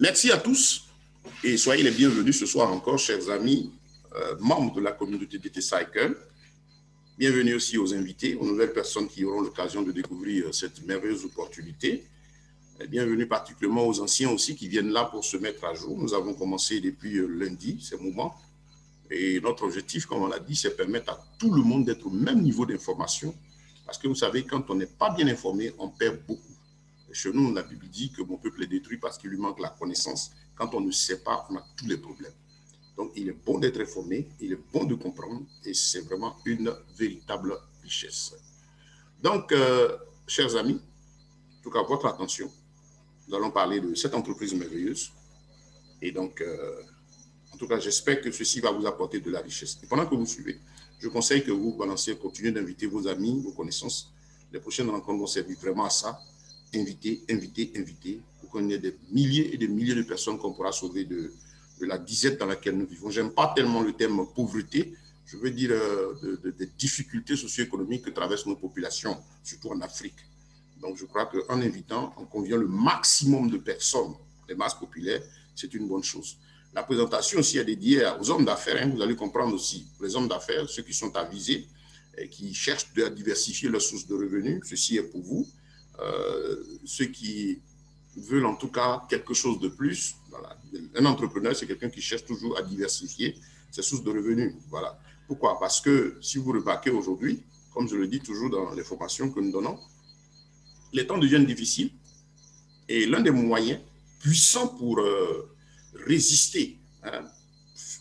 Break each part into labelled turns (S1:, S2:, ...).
S1: Merci à tous et soyez les bienvenus ce soir encore, chers amis, membres de la communauté DT Cycle. Bienvenue aussi aux invités, aux nouvelles personnes qui auront l'occasion de découvrir cette merveilleuse opportunité. Et bienvenue particulièrement aux anciens aussi qui viennent là pour se mettre à jour. Nous avons commencé depuis lundi, ces moments. Et notre objectif, comme on l'a dit, c'est permettre à tout le monde d'être au même niveau d'information. Parce que vous savez, quand on n'est pas bien informé, on perd beaucoup. Et chez nous, la Bible dit que mon peuple est détruit parce qu'il lui manque la connaissance. Quand on ne sait pas, on a tous les problèmes. Donc, il est bon d'être informé, il est bon de comprendre, et c'est vraiment une véritable richesse. Donc, chers amis, en tout cas, votre attention, nous allons parler de cette entreprise merveilleuse. Et donc, en tout cas, j'espère que ceci va vous apporter de la richesse. Et pendant que vous suivez, je conseille que vous balanciez, continuez d'inviter vos amis, vos connaissances. Les prochaines rencontres vont servir vraiment à ça. Inviter, inviter, inviter, pour qu'on ait des milliers et des milliers de personnes qu'on pourra sauver de la disette dans laquelle nous vivons. Je n'aime pas tellement le terme pauvreté, je veux dire des difficultés socio-économiques que traversent nos populations, surtout en Afrique. Donc je crois qu'en invitant, on convient le maximum de personnes, les masses populaires, c'est une bonne chose. La présentation aussi est dédiée aux hommes d'affaires, vous allez comprendre aussi, les hommes d'affaires, ceux qui sont avisés, et qui cherchent à diversifier leurs sources de revenus, ceci est pour vous. Ceux qui veulent en tout cas quelque chose de plus. Voilà. Un entrepreneur, c'est quelqu'un qui cherche toujours à diversifier ses sources de revenus. Voilà. Pourquoi? Parce que si vous remarquez aujourd'hui, comme je le dis toujours dans les formations que nous donnons, les temps deviennent difficiles et l'un des moyens puissants pour résister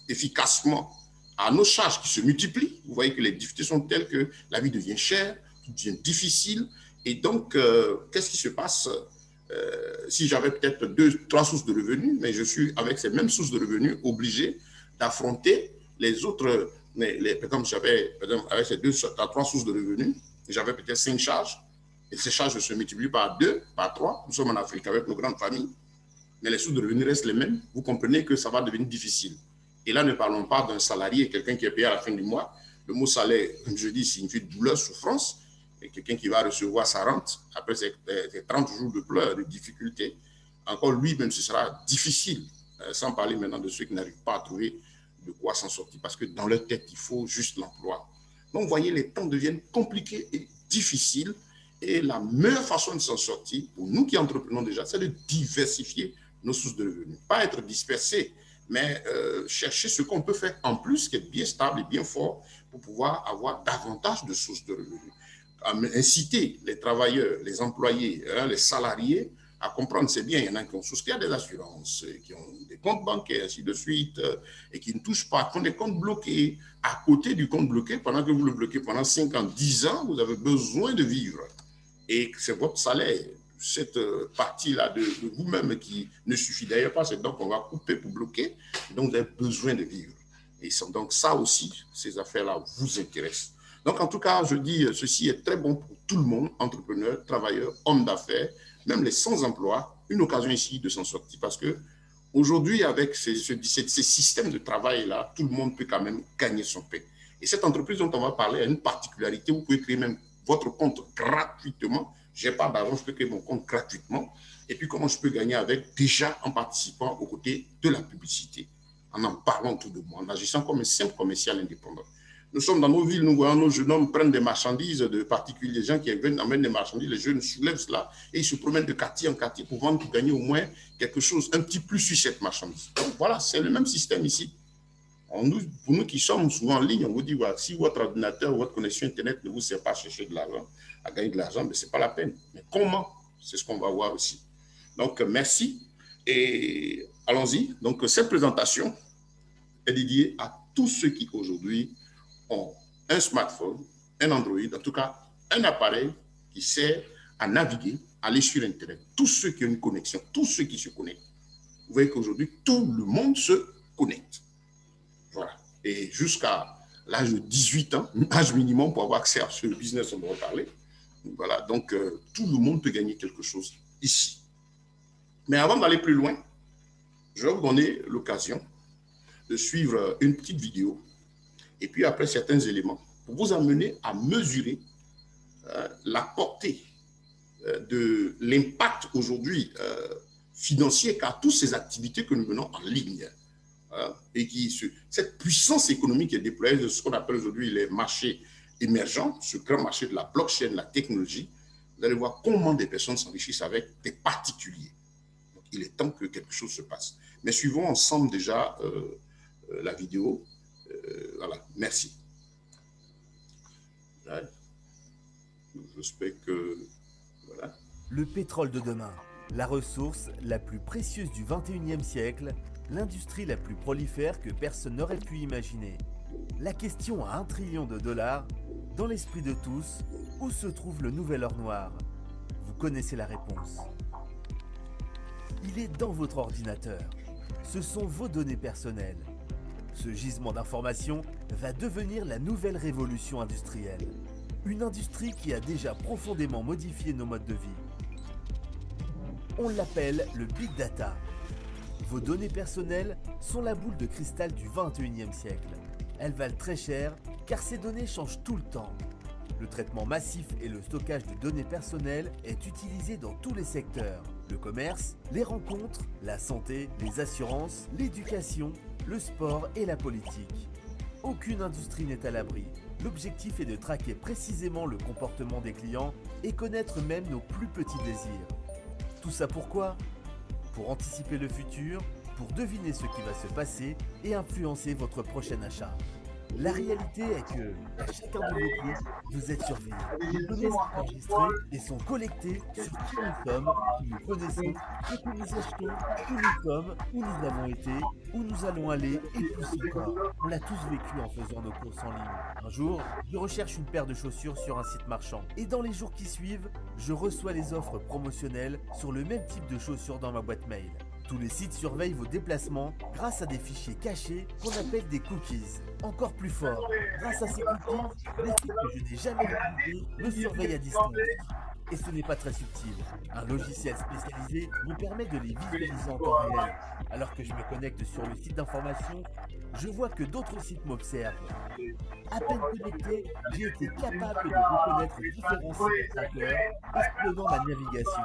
S1: efficacement à nos charges qui se multiplient, vous voyez que les difficultés sont telles que la vie devient chère, tout devient difficile. Et donc, qu'est-ce qui se passe si j'avais peut-être 2, 3 sources de revenus, mais je suis avec ces mêmes sources de revenus obligé d'affronter les autres, par exemple, j'avais avec ces 2 à 3 sources de revenus, j'avais peut-être 5 charges, et ces charges se multiplient par 2, par 3. Nous sommes en Afrique avec nos grandes familles, mais les sources de revenus restent les mêmes. Vous comprenez que ça va devenir difficile. Et là, ne parlons pas d'un salarié, quelqu'un qui est payé à la fin du mois. Le mot salaire, comme je dis, signifie douleur, souffrance. Et quelqu'un qui va recevoir sa rente après ces 30 jours de pleurs, de difficultés, encore lui-même, ce sera difficile, sans parler maintenant de ceux qui n'arrivent pas à trouver de quoi s'en sortir, parce que dans leur tête, il faut juste l'emploi. Donc, vous voyez, les temps deviennent compliqués et difficiles, et la meilleure façon de s'en sortir, pour nous qui entreprenons déjà, c'est de diversifier nos sources de revenus. Pas être dispersés, mais chercher ce qu'on peut faire en plus, qui est bien stable et bien fort, pour pouvoir avoir davantage de sources de revenus. Inciter les travailleurs, les employés, les salariés à comprendre, c'est bien, il y en a qui ont souscrit à des assurances, qui ont des comptes bancaires, ainsi de suite, et qui ne touchent pas, qui ont des comptes bloqués. À côté du compte bloqué, pendant que vous le bloquez pendant 5 ans, 10 ans, vous avez besoin de vivre. Et c'est votre salaire, cette partie-là de vous-même qui ne suffit d'ailleurs pas, c'est donc qu'on va couper pour bloquer, donc vous avez besoin de vivre. Et donc ça aussi, ces affaires-là vous intéressent. Donc, en tout cas, je dis, ceci est très bon pour tout le monde, entrepreneurs, travailleurs, hommes d'affaires, même les sans-emploi, une occasion ici de s'en sortir parce qu'aujourd'hui, avec ces systèmes de travail-là, tout le monde peut quand même gagner son pain. Et cette entreprise dont on va parler a une particularité, vous pouvez créer même votre compte gratuitement. Je n'ai pas d'argent, je peux créer mon compte gratuitement. Et puis, comment je peux gagner avec? Déjà en participant aux côtés de la publicité, en parlant autour de moi, en agissant comme un simple commercial indépendant. Nous sommes dans nos villes, nous voyons nos jeunes hommes prendre des marchandises de particuliers, des gens qui viennent amènent des marchandises, les jeunes soulèvent cela et ils se promènent de quartier en quartier pour vendre, pour gagner au moins quelque chose, un petit plus sur cette marchandise. Donc voilà, c'est le même système ici. Pour nous qui sommes souvent en ligne, on vous dit, voilà, si votre ordinateur ou votre connexion Internet ne vous sert pas à chercher de l'argent, à gagner de l'argent, mais ce n'est pas la peine. Mais comment? C'est ce qu'on va voir aussi. Donc merci et allons-y. Donc cette présentation est dédiée à tous ceux qui aujourd'hui ont un smartphone, un Android, en tout cas un appareil qui sert à naviguer, à aller sur Internet. Tous ceux qui ont une connexion, tous ceux qui se connectent. Vous voyez qu'aujourd'hui, tout le monde se connecte. Voilà. Et jusqu'à l'âge de 18 ans, âge minimum pour avoir accès à ce business, on va en parler. Voilà. Donc, tout le monde peut gagner quelque chose ici. Mais avant d'aller plus loin, je vais vous donner l'occasion de suivre une petite vidéo et puis après certains éléments, pour vous amener à mesurer la portée de l'impact aujourd'hui financier, car toutes ces activités que nous menons en ligne, et cette puissance économique est déployée de ce qu'on appelle aujourd'hui les marchés émergents, ce grand marché de la blockchain, la technologie, vous allez voir comment des personnes s'enrichissent avec des particuliers. Donc, il est temps que quelque chose se passe. Mais suivons ensemble déjà la vidéo. Voilà, merci. Ouais. J'espère que... Voilà.
S2: Le pétrole de demain, la ressource la plus précieuse du 21e siècle, l'industrie la plus prolifère que personne n'aurait pu imaginer. La question à $1 trillion, dans l'esprit de tous, où se trouve le nouvel or noir? Vous connaissez la réponse. Il est dans votre ordinateur. Ce sont vos données personnelles. Ce gisement d'informations va devenir la nouvelle révolution industrielle. Une industrie qui a déjà profondément modifié nos modes de vie. On l'appelle le Big Data. Vos données personnelles sont la boule de cristal du 21e siècle. Elles valent très cher car ces données changent tout le temps. Le traitement massif et le stockage de données personnelles est utilisé dans tous les secteurs. Le commerce, les rencontres, la santé, les assurances, l'éducation, le sport et la politique. Aucune industrie n'est à l'abri. L'objectif est de traquer précisément le comportement des clients et connaître même nos plus petits désirs. Tout ça pourquoi ? Pour anticiper le futur, pour deviner ce qui va se passer et influencer votre prochain achat. La réalité est que, à chacun de vos clics, vous êtes surveillé. Les données sont enregistrées et sont collectées sur qui nous sommes, qui nous connaissons, ce que nous achetons, où nous sommes, où nous avons été, où nous allons aller et plus encore. On l'a tous vécu en faisant nos courses en ligne. Un jour, je recherche une paire de chaussures sur un site marchand. Et dans les jours qui suivent, je reçois les offres promotionnelles sur le même type de chaussures dans ma boîte mail. Tous les sites surveillent vos déplacements grâce à des fichiers cachés qu'on appelle des cookies. Encore plus fort, grâce à ces cookies, les sites que je n'ai jamais visités me surveillent à distance. Et ce n'est pas très subtil. Un logiciel spécialisé me permet de les visualiser en temps réel. Alors que je me connecte sur le site d'information, je vois que d'autres sites m'observent. À peine connecté, j'ai été capable de reconnaître différents sites trackers, espionnant ma navigation.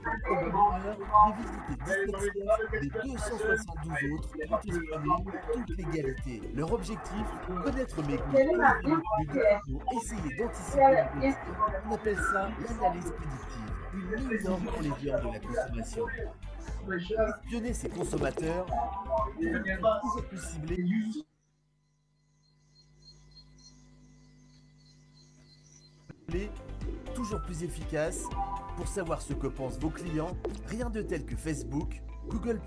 S2: Au bout d'une heure, j'ai visité 17 sites, les 272 autres ont espionné toute l'égalité. Leur objectif, connaître mes goûts et mes habitudes pour essayer d'anticiper les risques. On appelle ça l'analyse prédictive, une mine d'or pour les géants de la consommation. Espionner ses consommateurs, toujours plus ciblés, toujours plus efficace. Pour savoir ce que pensent vos clients, rien de tel que Facebook, Google+,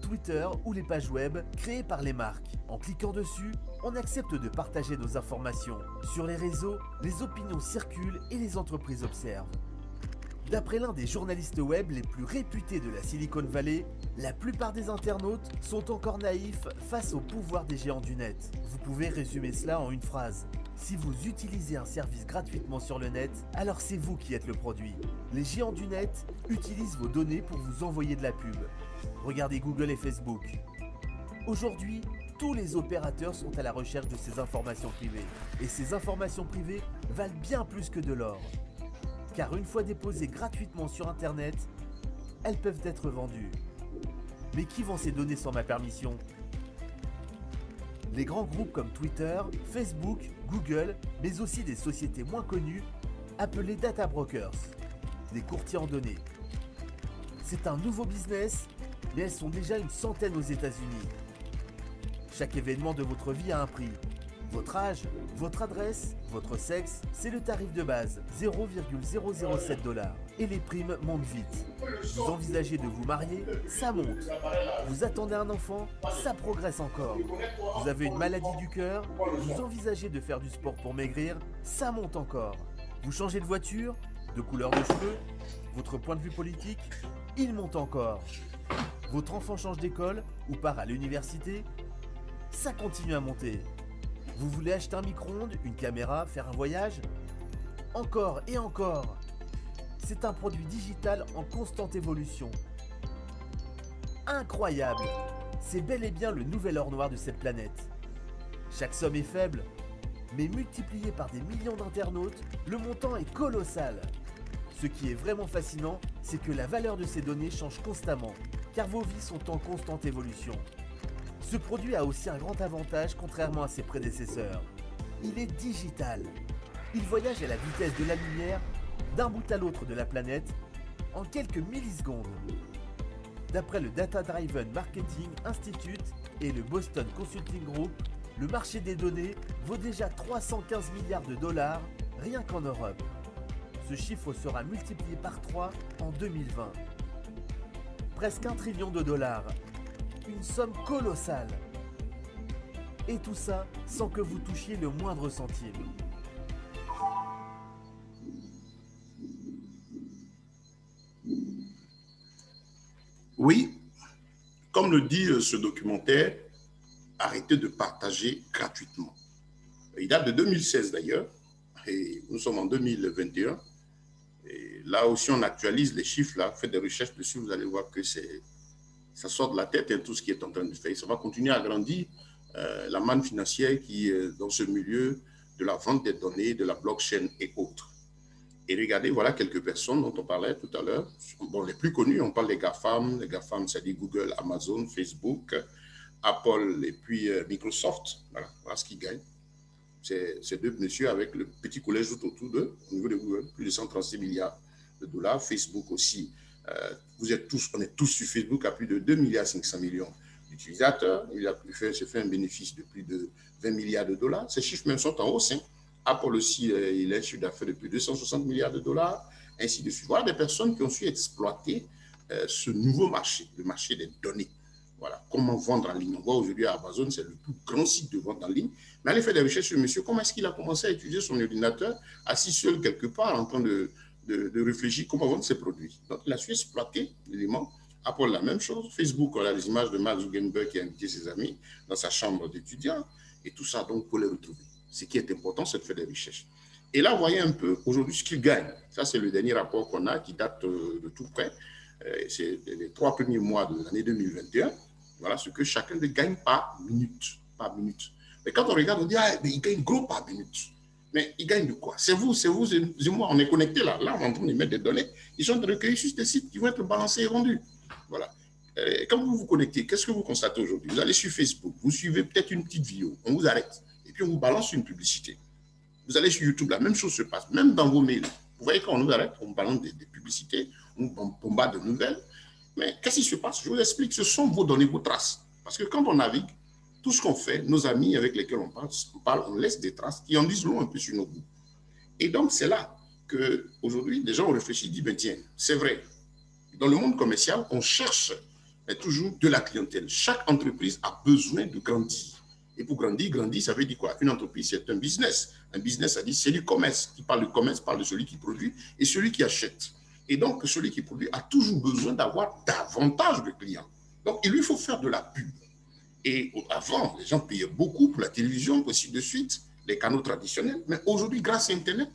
S2: Twitter ou les pages web créées par les marques. En cliquant dessus, on accepte de partager nos informations. Sur les réseaux, les opinions circulent et les entreprises observent. D'après l'un des journalistes web les plus réputés de la Silicon Valley, la plupart des internautes sont encore naïfs face au pouvoir des géants du net. Vous pouvez résumer cela en une phrase. Si vous utilisez un service gratuitement sur le net, alors c'est vous qui êtes le produit. Les géants du net utilisent vos données pour vous envoyer de la pub. Regardez Google et Facebook. Aujourd'hui, tous les opérateurs sont à la recherche de ces informations privées. Et ces informations privées valent bien plus que de l'or. Car une fois déposées gratuitement sur Internet, elles peuvent être vendues. Mais qui vend ces données sans ma permission ? Les grands groupes comme Twitter, Facebook, Google, mais aussi des sociétés moins connues, appelées data brokers, des courtiers en données. C'est un nouveau business, mais elles sont déjà une centaine aux États-Unis. Chaque événement de votre vie a un prix. Votre âge, votre adresse, votre sexe, c'est le tarif de base, 0,007 $. Et les primes montent vite. Vous envisagez de vous marier, ça monte. Vous attendez un enfant, ça progresse encore. Vous avez une maladie du cœur, vous envisagez de faire du sport pour maigrir, ça monte encore. Vous changez de voiture, de couleur de cheveux, votre point de vue politique, il monte encore. Votre enfant change d'école ou part à l'université, ça continue à monter. Vous voulez acheter un micro-ondes, une caméra, faire un voyage ? Encore et encore. C'est un produit digital en constante évolution. Incroyable! C'est bel et bien le nouvel or noir de cette planète. Chaque somme est faible, mais multipliée par des millions d'internautes, le montant est colossal. Ce qui est vraiment fascinant, c'est que la valeur de ces données change constamment, car vos vies sont en constante évolution. Ce produit a aussi un grand avantage contrairement à ses prédécesseurs. Il est digital. Il voyage à la vitesse de la lumière d'un bout à l'autre de la planète en quelques millisecondes. D'après le Data Driven Marketing Institute et le Boston Consulting Group, le marché des données vaut déjà 315 milliards de dollars rien qu'en Europe. Ce chiffre sera multiplié par 3 en 2020. Presque 1 trillion de dollars. Une somme colossale. Et tout ça sans que vous touchiez le moindre centime.
S1: Oui, comme le dit ce documentaire, arrêtez de partager gratuitement. Il date de 2016 d'ailleurs, et nous sommes en 2021. Et là aussi, on actualise les chiffres, là, faites des recherches dessus, vous allez voir que ça sort de la tête, hein, tout ce qui est en train de faire. Ça va continuer à grandir. La manne financière qui est dans ce milieu de la vente des données, de la blockchain et autres. Et regardez, voilà quelques personnes dont on parlait tout à l'heure. Bon, les plus connus, on parle des GAFAM. Les GAFAM, c'est-à-dire Google, Amazon, Facebook, Apple et puis Microsoft. Voilà ce qu'ils gagnent. C'est deux messieurs avec le petit collège tout autour d'eux, au niveau de Google, plus de 136 milliards de dollars. Facebook aussi, on est tous sur Facebook à plus de 2 milliards 500 millions d'utilisateurs. Il a fait un bénéfice de plus de 20 milliards de dollars. Ces chiffres même sont en hausse, hein. Apple aussi, il a un chiffre d'affaires de plus de 260 milliards de dollars, ainsi de suite. Voilà des personnes qui ont su exploiter ce nouveau marché, le marché des données. Voilà, comment vendre en ligne. On voit aujourd'hui à Amazon, c'est le plus grand site de vente en ligne. Mais allez faire des recherches sur monsieur, comment est-ce qu'il a commencé à utiliser son ordinateur, assis seul quelque part, en train de réfléchir comment vendre ses produits. Donc, il a su exploiter l'élément. Apple, la même chose. Facebook, on a les images de Mark Zuckerberg qui a invité ses amis dans sa chambre d'étudiant. Et tout ça, donc, pour les retrouver. Ce qui est important, c'est de faire des recherches. Et là, vous voyez un peu aujourd'hui ce qu'il gagne. Ça, c'est le dernier rapport qu'on a qui date de tout près. C'est les 3 premiers mois de l'année 2021. Voilà ce que chacun gagne par minute. Par minute. Mais quand on regarde, on dit, ah, mais il gagne gros par minute. Mais il gagne de quoi? C'est vous et moi, on est connectés là. Là, on est en train de mettre des données. Ils sont recueillis sur des sites qui vont être balancés et vendus. Voilà. Quand vous vous connectez, qu'est-ce que vous constatez aujourd'hui? Vous allez sur Facebook, vous suivez peut-être une petite vidéo, on vous arrête. Et puis on vous balance une publicité. Vous allez sur YouTube, la même chose se passe, même dans vos mails. Vous voyez, quand on nous arrête, on balance des publicités, on bombarde de nouvelles. Mais qu'est-ce qui se passe? Je vous explique, ce sont vos données, vos traces. Parce que quand on navigue, tout ce qu'on fait, nos amis avec lesquels on parle, on laisse des traces qui en disent long un peu sur nos goûts. Et donc, c'est là qu'aujourd'hui, les gens ont réfléchi, disent, ben tiens, c'est vrai. Dans le monde commercial, on cherche toujours de la clientèle. Chaque entreprise a besoin de grandir. Et pour grandir, ça veut dire quoi? Une entreprise, c'est un business. Un business, ça dit, c'est du commerce. Qui parle de commerce, parle de celui qui produit et celui qui achète. Et donc, celui qui produit a toujours besoin d'avoir davantage de clients. Donc, il lui faut faire de la pub. Et avant, les gens payaient beaucoup pour la télévision, ainsi de suite, les canaux traditionnels. Mais aujourd'hui, grâce à Internet,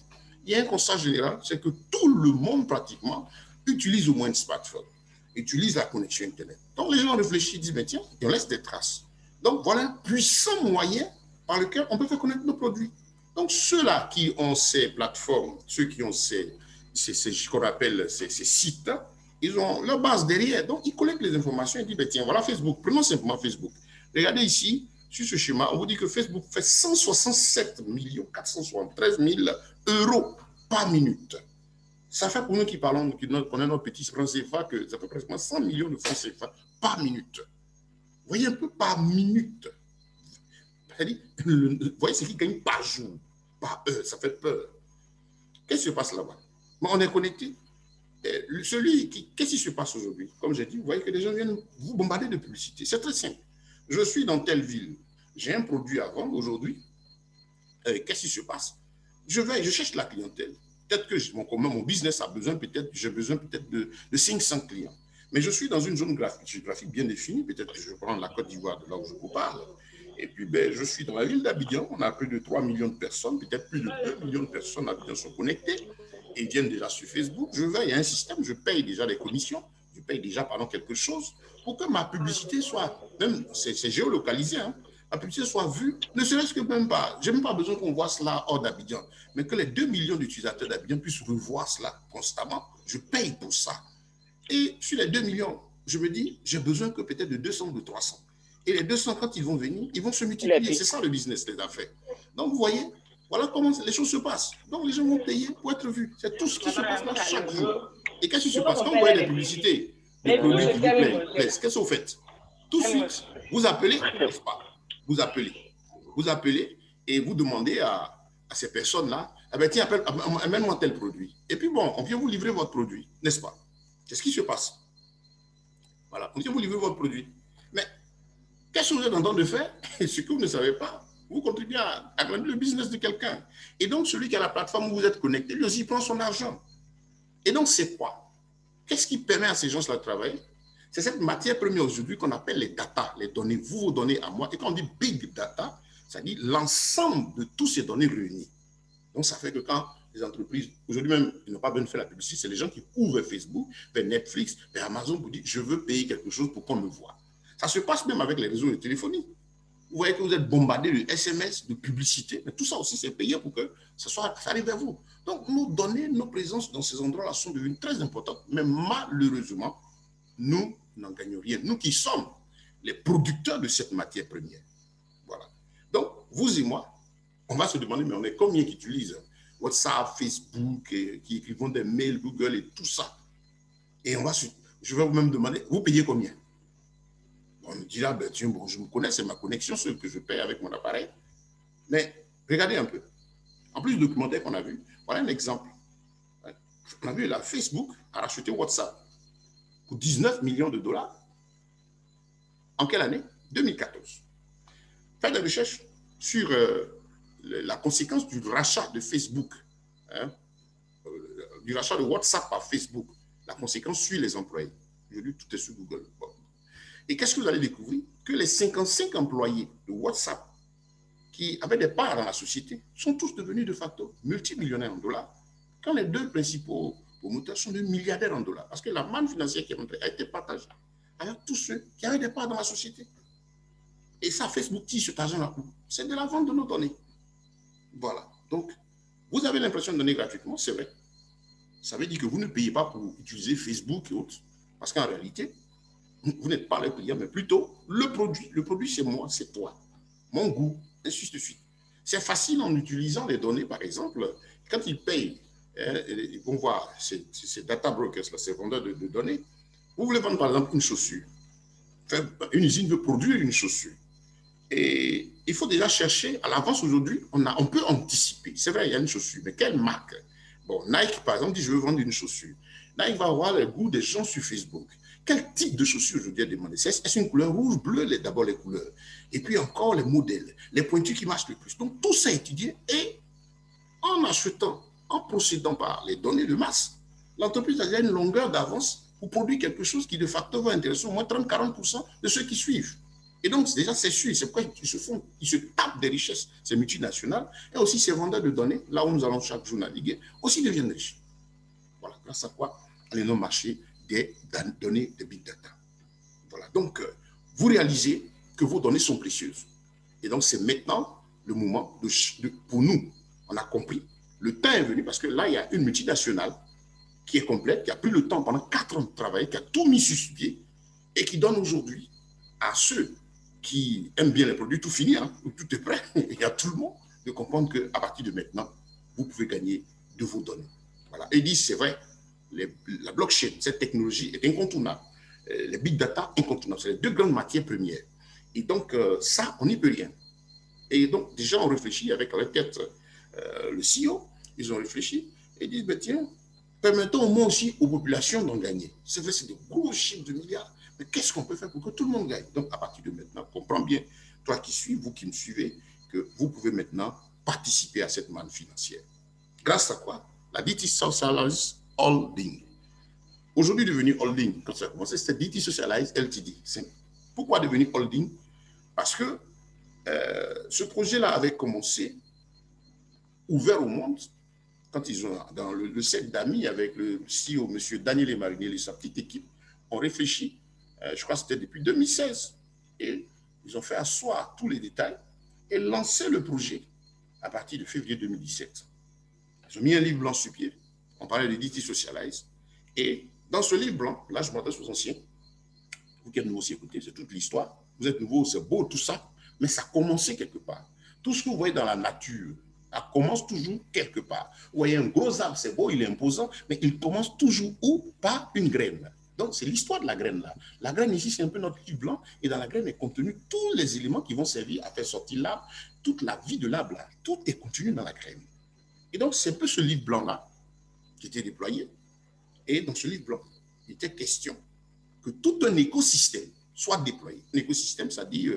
S1: il y a un constat général, c'est que tout le monde, pratiquement, utilise au moins un smartphone, utilise la connexion Internet. Donc, les gens réfléchissent, disent, mais tiens, on laisse des traces. Donc, voilà un puissant moyen par lequel on peut faire connaître nos produits. Donc, ceux-là qui ont ces plateformes, ceux qui ont ce qu'on appelle ces sites, ils ont leur base derrière. Donc, ils collectent les informations et disent, ben, tiens, voilà Facebook. Prenons simplement Facebook. Regardez ici, sur ce schéma, on vous dit que Facebook fait 167 473 000 euros par minute. Ça fait pour nous qui parlons, qui connaissons nos petits francs CFA, que ça fait presque 100 millions de francs CFA par minute. Vous voyez un peu par minute. Vous voyez ce qu'ils gagnent par jour, par heure, ça fait peur. Qu'est-ce qui se passe là-bas? On est connecté. Qu'est-ce qui se passe aujourd'hui? Comme j'ai dit, vous voyez que les gens viennent vous bombarder de publicité. C'est très simple. Je suis dans telle ville, j'ai un produit à vendre aujourd'hui. Qu'est-ce qui se passe? Je cherche la clientèle. Peut-être que mon business a besoin, j'ai besoin peut-être de 500 clients. Mais je suis dans une zone géographique bien définie. Peut-être que je prends la Côte d'Ivoire, de là où je vous parle. Et puis, je suis dans la ville d'Abidjan. On a plus de 3 millions de personnes, peut-être plus de 2 millions de personnes à Abidjan sont connectées et viennent déjà sur Facebook. Je vais, il y a un système, je paye déjà des commissions, je paye déjà quelque chose pour que ma publicité soit, même, c'est géolocalisé, hein. la publicité soit vue, ne serait-ce que même pas, j'ai même pas besoin qu'on voit cela hors d'Abidjan, mais que les 2 millions d'utilisateurs d'Abidjan puissent revoir cela constamment. Je paye pour ça. Et sur les 2 millions, je me dis, j'ai besoin que peut-être de 200 ou de 300. Et les 200, quand ils vont venir, ils vont se multiplier. C'est ça le business, les affaires. Donc, vous voyez, voilà comment les choses se passent. Donc, les gens vont payer pour être vus. C'est tout ce qui se passe là chaque jour. Et qu'est-ce qui se passe? Quand vous voyez des publicités, des produits qui vous plaisent, qu'est-ce que vous faites? Tout de suite, vous appelez, n'est-ce pas? Vous appelez et vous demandez à ces personnes-là, ah ben tiens, amène-moi tel produit. Et puis bon, on vient vous livrer votre produit, n'est-ce pas? Qu'est-ce qui se passe? Voilà, on vient vous livrer votre produit. Mais qu'est-ce que vous êtes en train de faire? Et ce que vous ne savez pas, vous contribuez à agrandir le business de quelqu'un. Et donc, celui qui a la plateforme où vous êtes connecté, lui aussi, il prend son argent. Et donc, c'est quoi? Qu'est-ce qui permet à ces gens-là de travailler? C'est cette matière première aujourd'hui qu'on appelle les data, les données, vous donnez à moi. Et quand on dit big data, ça dit l'ensemble de toutes ces données réunies. Donc, ça fait que quand les entreprises, aujourd'hui même, ils n'ont pas besoin de faire la publicité, c'est les gens qui ouvrent Facebook, vers Netflix, vers Amazon pour dire, je veux payer quelque chose pour qu'on me voit. Ça se passe même avec les réseaux de téléphonie. Vous voyez que vous êtes bombardé de SMS, de publicité, mais tout ça aussi, c'est payé pour que ça arrive vers vous. Donc, nos données, nos présences dans ces endroits-là sont devenues très importantes, mais malheureusement, nous n'en gagnons rien. Nous qui sommes les producteurs de cette matière première. Voilà. Donc, vous et moi, on va se demander, mais on est combien qui utilisent WhatsApp, Facebook, qui écrivent des mails, Google et tout ça. Et je vais vous même demander, vous payez combien? On me dira, ben, tiens, bon, je me connais, c'est ma connexion, ce que je paye avec mon appareil. Mais regardez un peu. En plus du documentaire qu'on a vu, voilà un exemple. On a vu là, Facebook a racheté WhatsApp pour 19 millions de dollars. En quelle année? 2014. Faites des recherches sur la conséquence du rachat de Facebook, du rachat de WhatsApp par Facebook. La conséquence suit les employés. Aujourd'hui, tout est sur Google. Bon. Et qu'est-ce que vous allez découvrir? Que les 55 employés de WhatsApp qui avaient des parts dans la société sont tous devenus de facto multimillionnaires en dollars, quand les deux principaux promoteurs sont des milliardaires en dollars. Parce que la manne financière qui est rentrée a été partagée avec tous ceux qui avaient des parts dans la société. Et ça, Facebook tire cet argent-là. C'est de la vente de nos données. Voilà. Donc, vous avez l'impression de donner gratuitement, c'est vrai. Ça veut dire que vous ne payez pas pour utiliser Facebook et autres. Parce qu'en réalité, vous n'êtes pas le client, mais plutôt le produit. Le produit, c'est moi, c'est toi. Mon goût, et ainsi de suite. C'est facile en utilisant les données, par exemple, quand ils payent, ils vont voir ces data brokers, ces vendeurs de données. Vous voulez vendre, par exemple, une chaussure. Une usine veut produire une chaussure. Et il faut déjà chercher, à l'avance aujourd'hui, on peut anticiper. C'est vrai, il y a une chaussure, mais quelle marque? Bon, Nike, par exemple, dit je veux vendre une chaussure. Nike va avoir le goût des gens sur Facebook. Quel type de chaussure aujourd'hui est demandé? Est-ce une couleur rouge, bleue, d'abord les couleurs. Et puis encore les modèles, les pointures qui marchent le plus. Donc tout ça est étudié et en achetant, en procédant par les données de masse, l'entreprise a déjà une longueur d'avance pour produire quelque chose qui de facto va intéresser au moins 30-40% de ceux qui suivent. Et donc, déjà, c'est sûr, c'est pourquoi ils se tapent des richesses, ces multinationales, et aussi ces vendeurs de données, là où nous allons chaque jour naviguer, aussi deviennent riches. Voilà, grâce à quoi? À l'énorme marché des données de big data. Voilà, donc, vous réalisez que vos données sont précieuses. Et donc, c'est maintenant le moment pour nous, on a compris, le temps est venu, parce que là, il y a une multinationale qui est complète, qui a pris le temps pendant 4 ans de travail, qui a tout mis sur pied, et qui donne aujourd'hui à ceux qui aiment bien les produits, tout fini, hein, tout est prêt, il y a tout le monde, de comprendre qu'à partir de maintenant, vous pouvez gagner de vos données. Voilà. Et ils disent, c'est vrai, la blockchain, cette technologie est incontournable. Les big data, incontournables. C'est les deux grandes matières premières. Et donc, ça, on n'y peut rien. Et donc, déjà, on réfléchit avec la tête, le CEO, ils ont réfléchi et disent, ben, tiens, permettons au moins aussi aux populations d'en gagner. C'est vrai, c'est de gros chiffres de milliards. Mais qu'est-ce qu'on peut faire pour que tout le monde gagne? Donc, à partir de maintenant, comprends bien, toi qui suis, vous qui me suivez, que vous pouvez maintenant participer à cette manne financière. Grâce à quoi? La DT Socialize Holding. Aujourd'hui, devenir holding, quand ça a commencé, c'était DT Socialize LTD. Pourquoi devenir holding? Parce que ce projet-là avait commencé, ouvert au monde, quand ils ont, dans le set d'amis avec le CEO, M. Daniel Marinelli et sa petite équipe, ont réfléchi. Je crois que c'était depuis 2016. Et Ils ont fait asseoir tous les détails et lancé le projet à partir de février 2017. Ils ont mis un livre blanc sur pied. On parlait de DT Socialize. Et dans ce livre blanc, là, je m'adresse aux anciens. Vous qui êtes nouveau aussi, écoutez, c'est toute l'histoire. Vous êtes nouveau, c'est beau, tout ça. Mais ça a commencé quelque part. Tout ce que vous voyez dans la nature, ça commence toujours quelque part. Vous voyez un gros arbre, c'est beau, il est imposant, mais il commence toujours où? Par une graine. Donc, c'est l'histoire de la graine là. La graine ici, c'est un peu notre livre blanc, et dans la graine est contenu tous les éléments qui vont servir à faire sortir l'arbre, toute la vie de l'arbre là. Tout est contenu dans la graine. Et donc, c'est un peu ce livre blanc là qui était déployé. Et dans ce livre blanc, il était question que tout un écosystème soit déployé. Un écosystème, ça dit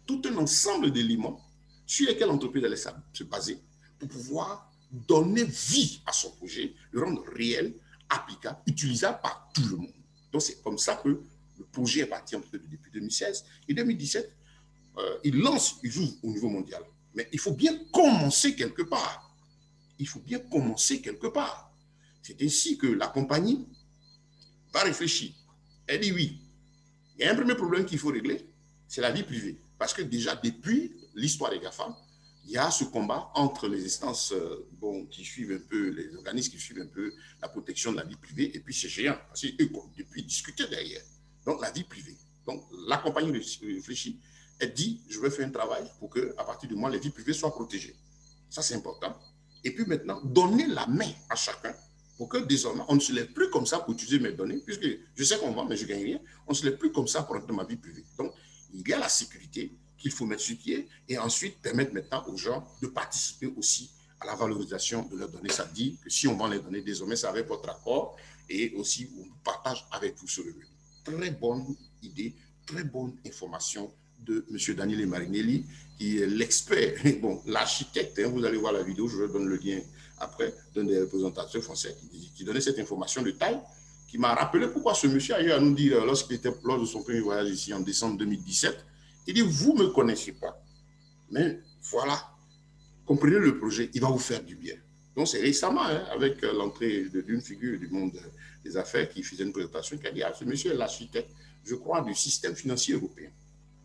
S1: tout un ensemble d'éléments sur lesquels l'entreprise allait se baser pour pouvoir donner vie à son projet, le rendre réel, applicable, utilisable par tout le monde. Donc, c'est comme ça que le projet est parti depuis 2016. Et 2017, il ouvre au niveau mondial. Mais il faut bien commencer quelque part. Il faut bien commencer quelque part. C'est ainsi que la compagnie va réfléchir. Elle dit oui. Il y a un premier problème qu'il faut régler, c'est la vie privée. Parce que déjà, depuis l'histoire des GAFAM, il y a ce combat entre les instances qui suivent un peu, les organismes qui suivent un peu la protection de la vie privée et puis ces géants. Parce qu'eux, depuis, discuter derrière. Donc, la vie privée. Donc, la compagnie réfléchit. Elle dit, je vais faire un travail pour qu'à partir de moi, les vies privées soient protégées. Ça, c'est important. Et puis maintenant, donner la main à chacun pour que désormais, on ne se lève plus comme ça pour utiliser mes données, puisque je sais qu'on vend, mais je ne gagne rien. On ne se lève plus comme ça pour entrer dans ma vie privée. Donc, il y a la sécurité qu'il faut mettre sur pied et ensuite permettre maintenant aux gens de participer aussi à la valorisation de leurs données. Ça dit que si on vend les données, désormais, c'est avec votre accord et aussi on partage avec vous ce revenu. Très bonne idée, très bonne information de M. Daniele Marinelli, qui est l'expert, bon, l'architecte, vous allez voir la vidéo, je vous donne le lien après, d'un des représentateurs français qui donnait cette information de taille, qui m'a rappelé pourquoi ce monsieur a eu à nous dire, lorsqu'il était lors de son premier voyage ici en décembre 2017, il dit, vous ne me connaissez pas, mais voilà, comprenez le projet, il va vous faire du bien. Donc c'est récemment, avec l'entrée d'une figure du monde des affaires qui faisait une présentation, qui a dit, ah, ce monsieur est l'architecte, je crois, du système financier européen.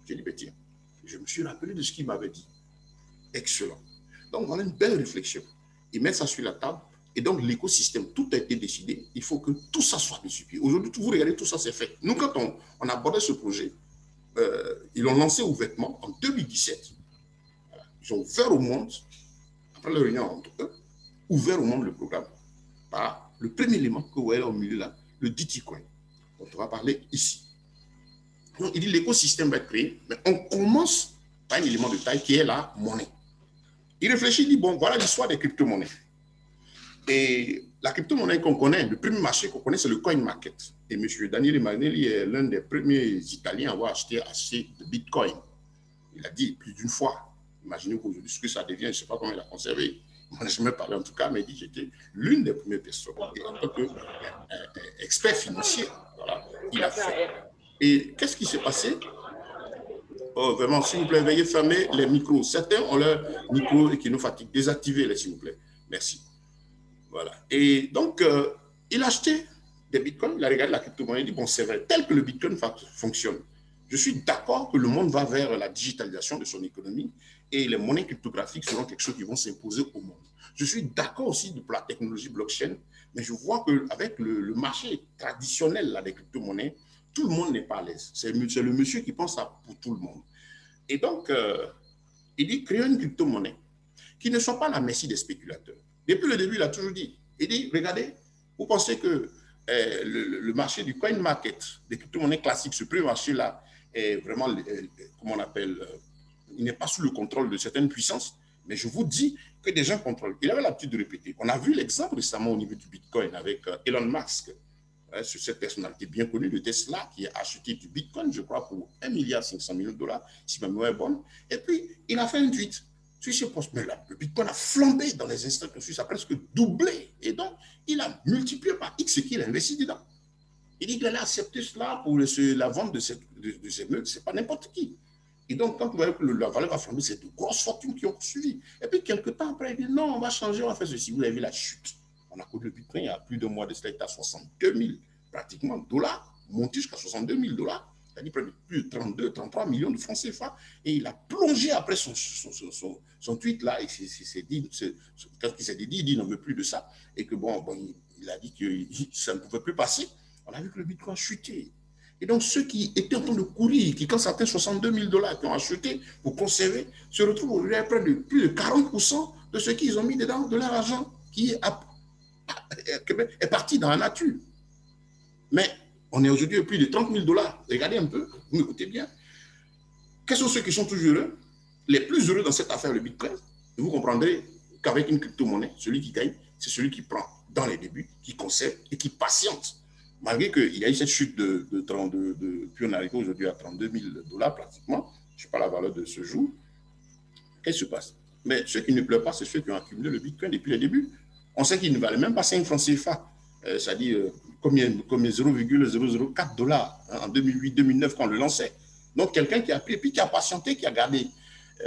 S1: J'ai dit, ben tiens, je me suis rappelé de ce qu'il m'avait dit. Excellent. Donc, on a une belle réflexion. Ils mettent ça sur la table. Et donc, l'écosystème, tout a été décidé. Il faut que tout ça soit mis sur pied. Aujourd'hui, vous regardez, tout ça, c'est fait. Nous, quand on abordait ce projet, ils l'ont lancé ouvertement en 2017. Voilà. Ils ont ouvert au monde, après la réunion entre eux, ouvert au monde le programme par le premier élément que vous voyez au milieu là, le DT-Coin, dont on va parler ici. Donc, il dit l'écosystème va être créé, mais on commence par un élément de taille qui est la monnaie. Il réfléchit, il dit, bon, voilà l'histoire des crypto-monnaies. Et la crypto-monnaie qu'on connaît, le premier marché qu'on connaît, c'est le coin market. Et M. Daniele Marinelli est l'un des premiers Italiens à avoir acheté assez de Bitcoin. Il a dit plus d'une fois. Imaginez qu'aujourd'hui, ce que ça devient, je ne sais pas comment il a conservé. Moi, je ne sais même pas parlé en tout cas, mais il dit que j'étais l'une des premières personnes. Et en tant qu'expert financier, voilà, il a fait. Et qu'est-ce qui s'est passé? Oh, vraiment, s'il vous plaît, veuillez fermer les micros. Certains ont leur micro et qui nous fatiguent. Désactivez-les, s'il vous plaît. Merci. Voilà. Et donc, il a acheté des bitcoins, il a regardé la crypto-monnaie, il dit, bon, c'est vrai, tel que le bitcoin fonctionne, je suis d'accord que le monde va vers la digitalisation de son économie et les monnaies cryptographiques seront quelque chose qui vont s'imposer au monde. Je suis d'accord aussi pour la technologie blockchain, mais je vois qu'avec le marché traditionnel là, des crypto-monnaies, tout le monde n'est pas à l'aise. C'est le monsieur qui pense ça pour tout le monde. Et donc, il dit, créons une crypto-monnaie qui ne soit pas la merci des spéculateurs. Depuis le début, il a toujours dit, il dit, regardez, vous pensez que le marché du coin market, des crypto-monnaies classiques, ce premier marché-là, est vraiment, comment on appelle, il n'est pas sous le contrôle de certaines puissances, mais je vous dis que des gens contrôlent. Il avait l'habitude de répéter. On a vu l'exemple récemment au niveau du Bitcoin avec Elon Musk, sur cette personnalité bien connue de Tesla qui a acheté du Bitcoin, je crois, pour 1,5 milliard de dollars, si ma mémoire est bonne. Et puis, il a fait un tweet. Mais là, le Bitcoin a flambé dans les instants que ça a presque doublé. Et donc, il a multiplié par X ce qu'il a investi dedans. Il dit qu'il allait accepter cela pour la vente de ces meubles. Ce n'est pas n'importe qui. Et donc, quand vous voyez que la valeur va flamber, c'est de grosses fortunes qui ont suivi. Et puis, quelques temps après, il dit non, on va changer, on va faire ceci. Vous avez vu la chute. On a connu le Bitcoin il y a plus de mois de cela, il était à 62 000 pratiquement dollars, monté jusqu'à 62 000 dollars. c'est-à-dire plus de 32, 33 millions de francs CFA. Et il a plongé après son tweet là, et s'est dit, quand il s'est dit, il dit qu'il n'en veut plus de ça, et que bon il a dit que ça ne pouvait plus passer. On a vu que le Bitcoin a chuté. Et donc, ceux qui étaient en train de courir, qui, quand ça atteint 62 000 $, qui ont acheté pour conserver, se retrouvent aujourd'hui à près de plus de 40% de ce qu'ils ont mis dedans, de leur argent, qui est parti dans la nature. Mais on est aujourd'hui à plus de 30 000 $. Regardez un peu, vous m'écoutez bien. Quels sont ceux qui sont toujours heureux? Les plus heureux dans cette affaire, le Bitcoin. Et vous comprendrez qu'avec une crypto-monnaie, celui qui gagne, c'est celui qui prend dans les débuts, qui conserve et qui patiente. Malgré qu'il y a eu cette chute de 32, puis on arrive aujourd'hui à 32 000 $ pratiquement, je ne sais pas la valeur de ce jour, qu'est-ce qui se passe? Mais ceux qui ne pleurent pas, c'est ceux qui ont accumulé le Bitcoin depuis le début. On sait qu'il ne valait même pas 5 francs CFA, c'est-à-dire combien 0,004 $ en 2008-2009 quand on le lançait. Donc quelqu'un qui a pris, puis qui a patienté, qui a gardé.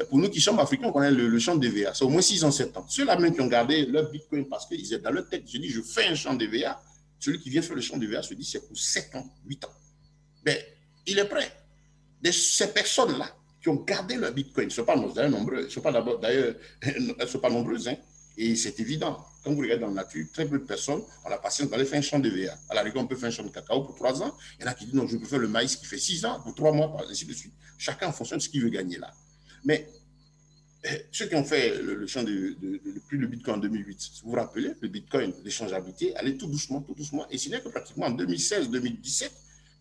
S1: Pour nous qui sommes africains, on connaît le champ d'EVA, c'est au moins 6 ans, 7 ans. Ceux-là même qui ont gardé leur Bitcoin parce qu'ils étaient dans leur tête, je dis, je fais un champ d'EVA. Celui qui vient faire le champ d'EVA se dit c'est pour 7 ans, 8 ans. Mais il est prêt. Ces personnes-là qui ont gardé leur Bitcoin, ne sont pas nombreux, ne sont pas d'ailleurs, elles ne sont pas nombreuses, hein, et c'est évident. Quand vous regardez dans la nature, très peu de personnes ont la patience d'aller faire un champ d'EVA. À la rigueur, on peut faire un champ de cacao pour 3 ans. Il y en a qui disent non, je peux faire le maïs qui fait 6 ans, pour 3 mois, ainsi de suite. Chacun en fonction de ce qu'il veut gagner là. Mais ceux qui ont fait le champ depuis le Bitcoin en 2008, vous vous rappelez, le Bitcoin, l'échangeabilité, allait tout doucement, et ce n'est que pratiquement en 2016-2017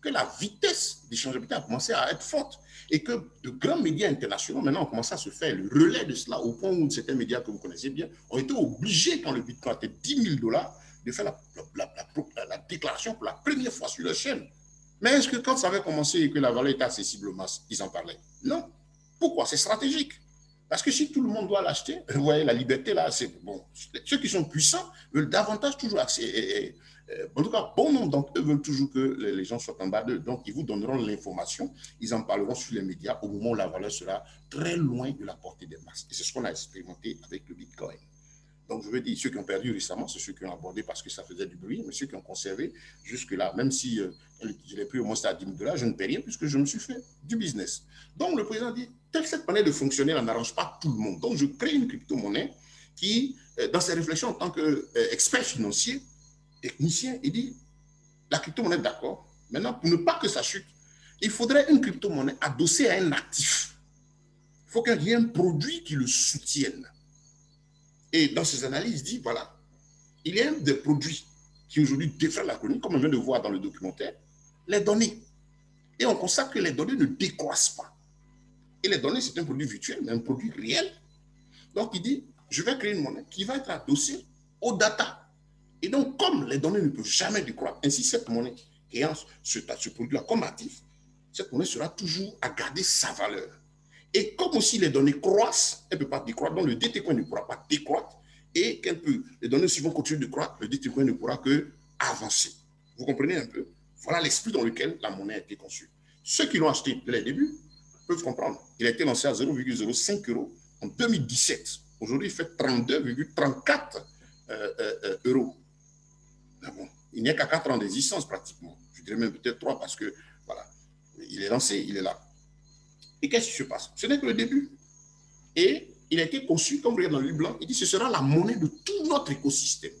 S1: que la vitesse d'échangeabilité a commencé à être forte et que de grands médias internationaux maintenant ont commencé à se faire le relais de cela au point où certains médias que vous connaissez bien ont été obligés, quand le Bitcoin était 10 000 $, de faire la déclaration pour la première fois sur leur chaîne. Mais est-ce que quand ça avait commencé et que la valeur était accessible aux masses, ils en parlaient? Non. Pourquoi? C'est stratégique. Parce que si tout le monde doit l'acheter, vous voyez, la liberté, là, c'est bon. Ceux qui sont puissants veulent davantage toujours accès. En tout cas, bon nombre d'entre eux veulent toujours que les gens soient en bas d'eux. Donc, ils vous donneront l'information, ils en parleront sur les médias au moment où la valeur sera très loin de la portée des masses. Et c'est ce qu'on a expérimenté avec le Bitcoin. Donc, je veux dire, ceux qui ont perdu récemment, c'est ceux qui ont abordé parce que ça faisait du bruit, mais ceux qui ont conservé jusque-là, même si je l'ai pris au moins à 10 000 $, je ne paie rien puisque je me suis fait du business. Donc, le président dit, cette manière de fonctionner n'arrange pas tout le monde. Donc, je crée une crypto-monnaie qui, dans ses réflexions en tant qu'expert financier, technicien, il dit, la crypto-monnaie, d'accord. Maintenant, pour ne pas que ça chute, il faudrait une crypto-monnaie adossée à un actif. Il faut qu'il y ait un produit qui le soutienne. Et dans ces analyses, il dit, voilà, il y a un des produits qui aujourd'hui défraie la chronique, comme on vient de voir dans le documentaire, les données. Et on constate que les données ne décroissent pas. Et les données, c'est un produit virtuel, mais un produit réel. Donc, il dit, je vais créer une monnaie qui va être adossée aux data. Et donc, comme les données ne peuvent jamais décroître, ainsi cette monnaie ayant ce produit-là comme actif, cette monnaie sera toujours à garder sa valeur. Et comme aussi les données croissent, elle ne peut pas décroître, donc le DT-Coin ne pourra pas décroître, et les données aussi vont continuer de croître, le DT-Coin ne pourra que avancer. Vous comprenez un peu? Voilà l'esprit dans lequel la monnaie a été conçue. Ceux qui l'ont acheté dès les débuts peuvent comprendre. Il a été lancé à 0,05 € en 2017. Aujourd'hui, il fait 32,34 €. Bon, il n'y a qu'à 4 ans d'existence pratiquement. Je dirais même peut-être 3 parce que, voilà, il est lancé, il est là. Et qu'est-ce qui se passe? Ce n'est que le début. Et il a été conçu, comme vous regardez dans le livre blanc, il dit que ce sera la monnaie de tout notre écosystème.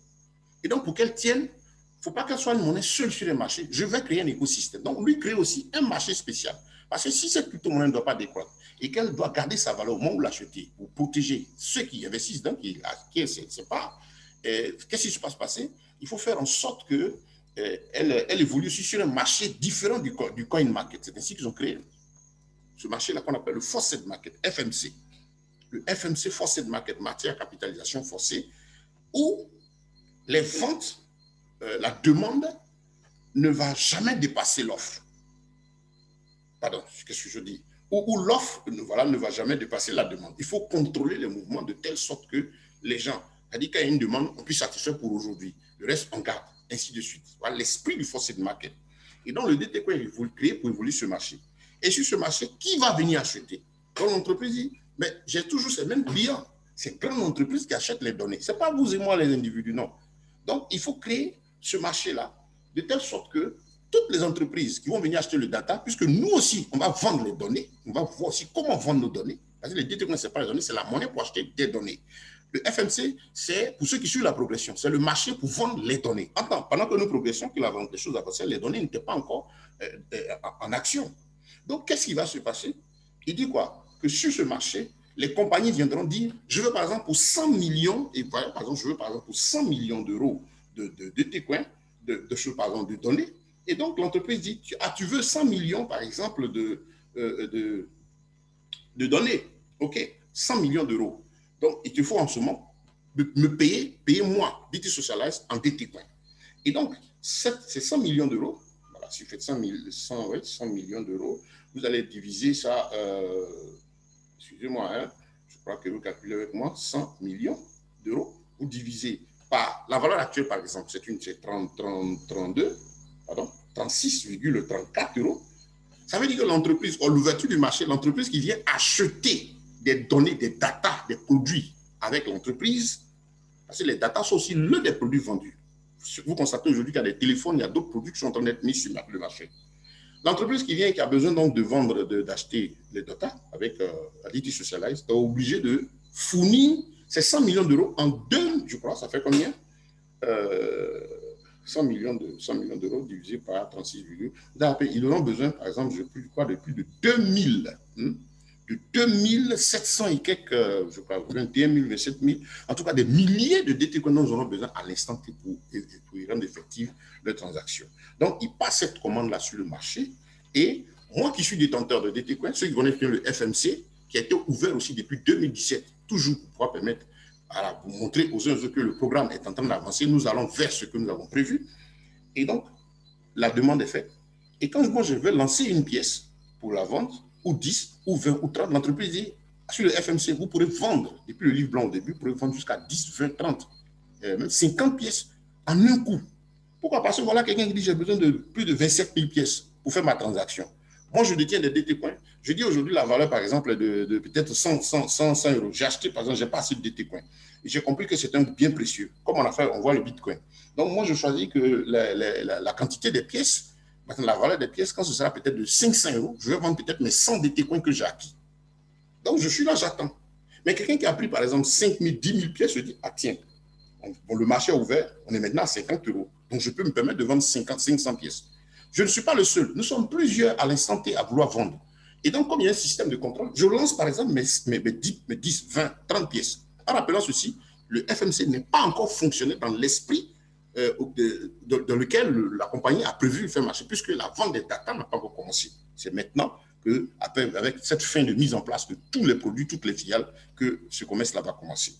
S1: Et donc, pour qu'elle tienne, il ne faut pas qu'elle soit une monnaie seule sur les marchés. Je vais créer un écosystème. Donc, lui créer aussi un marché spécial. Parce que si cette crypto-monnaie ne doit pas décroître et qu'elle doit garder sa valeur au moment où l'acheter pour protéger ceux qui investissent dans, qui c'est pas, qu'est-ce qui se passe passer? Il faut faire en sorte qu'elle évolue aussi sur un marché différent du coin market. C'est ainsi qu'ils ont créé ce marché-là qu'on appelle le Forced Market, FMC. Le FMC Forced Market, matière à capitalisation forcée, où les ventes, la demande ne va jamais dépasser l'offre. Pardon, qu'est-ce que je dis? Où l'offre voilà, ne va jamais dépasser la demande. Il faut contrôler les mouvements de telle sorte que les gens, c'est-à-dire qu'il y a une demande, on puisse satisfaire pour aujourd'hui. Le reste, on garde, ainsi de suite. Voilà l'esprit du Forced Market. Et donc, le DT-Coin, il faut le créer pour évoluer ce marché. Et sur ce marché, qui va venir acheter? Quand l'entreprise dit, mais j'ai toujours ces mêmes clients. C'est grandes entreprises qui achètent les données. Ce n'est pas vous et moi les individus, non. Donc, il faut créer ce marché-là de telle sorte que toutes les entreprises qui vont venir acheter le data, puisque nous aussi, on va vendre les données, on va voir aussi comment vendre nos données, parce que les DT coins, ce n'est pas les données, c'est la monnaie pour acheter des données. Le FMC, c'est pour ceux qui suivent la progression, c'est le marché pour vendre les données. Pendant que nous progressions, que les choses avançaient, les données n'étaient pas encore en action. Donc, qu'est-ce qui va se passer? Il dit quoi? Que sur ce marché, les compagnies viendront dire, je veux par exemple pour 100 millions, et par exemple, je veux par exemple pour 100 millions d'euros de T-coins, par exemple, de données. Et donc, l'entreprise dit, tu veux 100 millions, par exemple, de données. OK, 100 millions d'euros. Donc, il te faut en ce moment me payer moi, DT Socialize, en DT-coin. Et donc, ces 100 millions d'euros, voilà, si vous faites 100 millions d'euros, vous allez diviser ça, excusez-moi, hein, je crois que vous calculez avec moi, 100 millions d'euros, vous divisez par la valeur actuelle, par exemple, c'est 36,34 euros. Ça veut dire que l'entreprise, à l'ouverture du marché, l'entreprise qui vient acheter des données, des data, des produits avec l'entreprise, parce que les data sont aussi l'un des produits vendus. Vous constatez aujourd'hui qu'il y a des téléphones, il y a d'autres produits qui sont en train d'être mis sur le marché. L'entreprise qui vient et qui a besoin donc de vendre, d'acheter les data avec la DT Socialize, est obligée de fournir ces 100 millions d'euros en deux, je crois, ça fait combien 100 millions d'euros divisé par 36, ils auront besoin, par exemple, de plus de 2000, de 2700 et quelques, je crois, 21 000, 27 000, en tout cas des milliers de DT que nous aurons besoin à l'instant T pour rendre effective leur transaction. Donc, ils passent cette commande-là sur le marché et moi qui suis détenteur de DT Coin, ceux qui connaissent bien le FMC, qui a été ouvert aussi depuis 2017, toujours pour pouvoir permettre, pour montrer aux uns que le programme est en train d'avancer, nous allons vers ce que nous avons prévu. Et donc, la demande est faite. Et quand moi, je vais lancer une pièce pour la vente, ou 10, ou 20, ou 30, l'entreprise dit, sur le FMC, vous pourrez vendre, depuis le livre blanc au début, vous pourrez vendre jusqu'à 10, 20, 30, même 50 pièces en un coup. Pourquoi? Parce que voilà quelqu'un qui dit, j'ai besoin de plus de 27 000 pièces pour faire ma transaction. Moi, je détiens des DT coins. Je dis aujourd'hui la valeur, par exemple, de peut-être 100 euros. J'ai acheté, par exemple, j'ai pas assez de DT coins. Et j'ai compris que c'est un bien précieux. Comme on voit le Bitcoin. Donc, moi, je choisis que la quantité des pièces, la valeur des pièces, quand ce sera peut-être de 500 euros, je vais vendre peut-être mes 100 DT coins que j'ai acquis. Donc, je suis là, j'attends. Mais quelqu'un qui a pris, par exemple, 5 000, 10 000 pièces, je dis, ah tiens, bon, le marché est ouvert, on est maintenant à 50 euros. Donc, je peux me permettre de vendre 500 pièces. Je ne suis pas le seul. Nous sommes plusieurs à l'instant T à vouloir vendre. Et donc, comme il y a un système de contrôle, je lance, par exemple, mes 10, 20, 30 pièces. En rappelant ceci, le FMC n'est pas encore fonctionné dans l'esprit dans lequel la compagnie a prévu faire marcher, puisque la vente des data n'a pas encore commencé. C'est maintenant que, avec cette fin de mise en place de tous les produits, toutes les filiales, que ce commerce-là va commencer.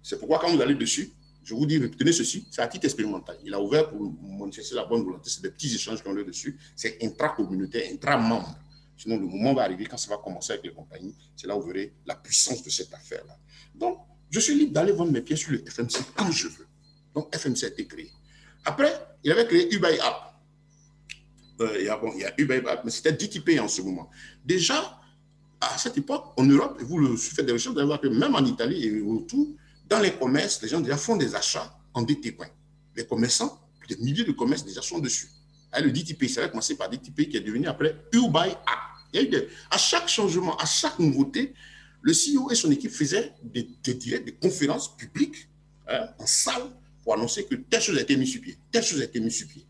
S1: C'est pourquoi quand vous allez dessus, je vous dis, retenez ceci, c'est à titre expérimental. Il a ouvert pour manifester la bonne volonté, c'est des petits échanges qu'on a dessus, c'est intra-communautaire, intra-membre. Sinon, le moment va arriver quand ça va commencer avec les compagnies, c'est là où vous verrez la puissance de cette affaire-là. Donc, je suis libre d'aller vendre mes pièces sur le FMC quand je veux. Donc, FMC a été créé. Après, il avait créé eBay App. Il y a eBay App, mais c'était DTP en ce moment. Déjà, à cette époque, en Europe, et vous le faites des recherches, vous allez voir que même en Italie et autour, dans les commerces, les gens déjà font des achats en DT coins. Les commerçants, des milliers de commerces déjà sont dessus. Et le DTP, ça a commencé par DTP qui est devenu après eBay App. Il y a eu à chaque changement, à chaque nouveauté, le CEO et son équipe faisaient des directs, des conférences publiques en salle pour annoncer que telle chose a été mise sur pied, telle chose a été mise sur pied.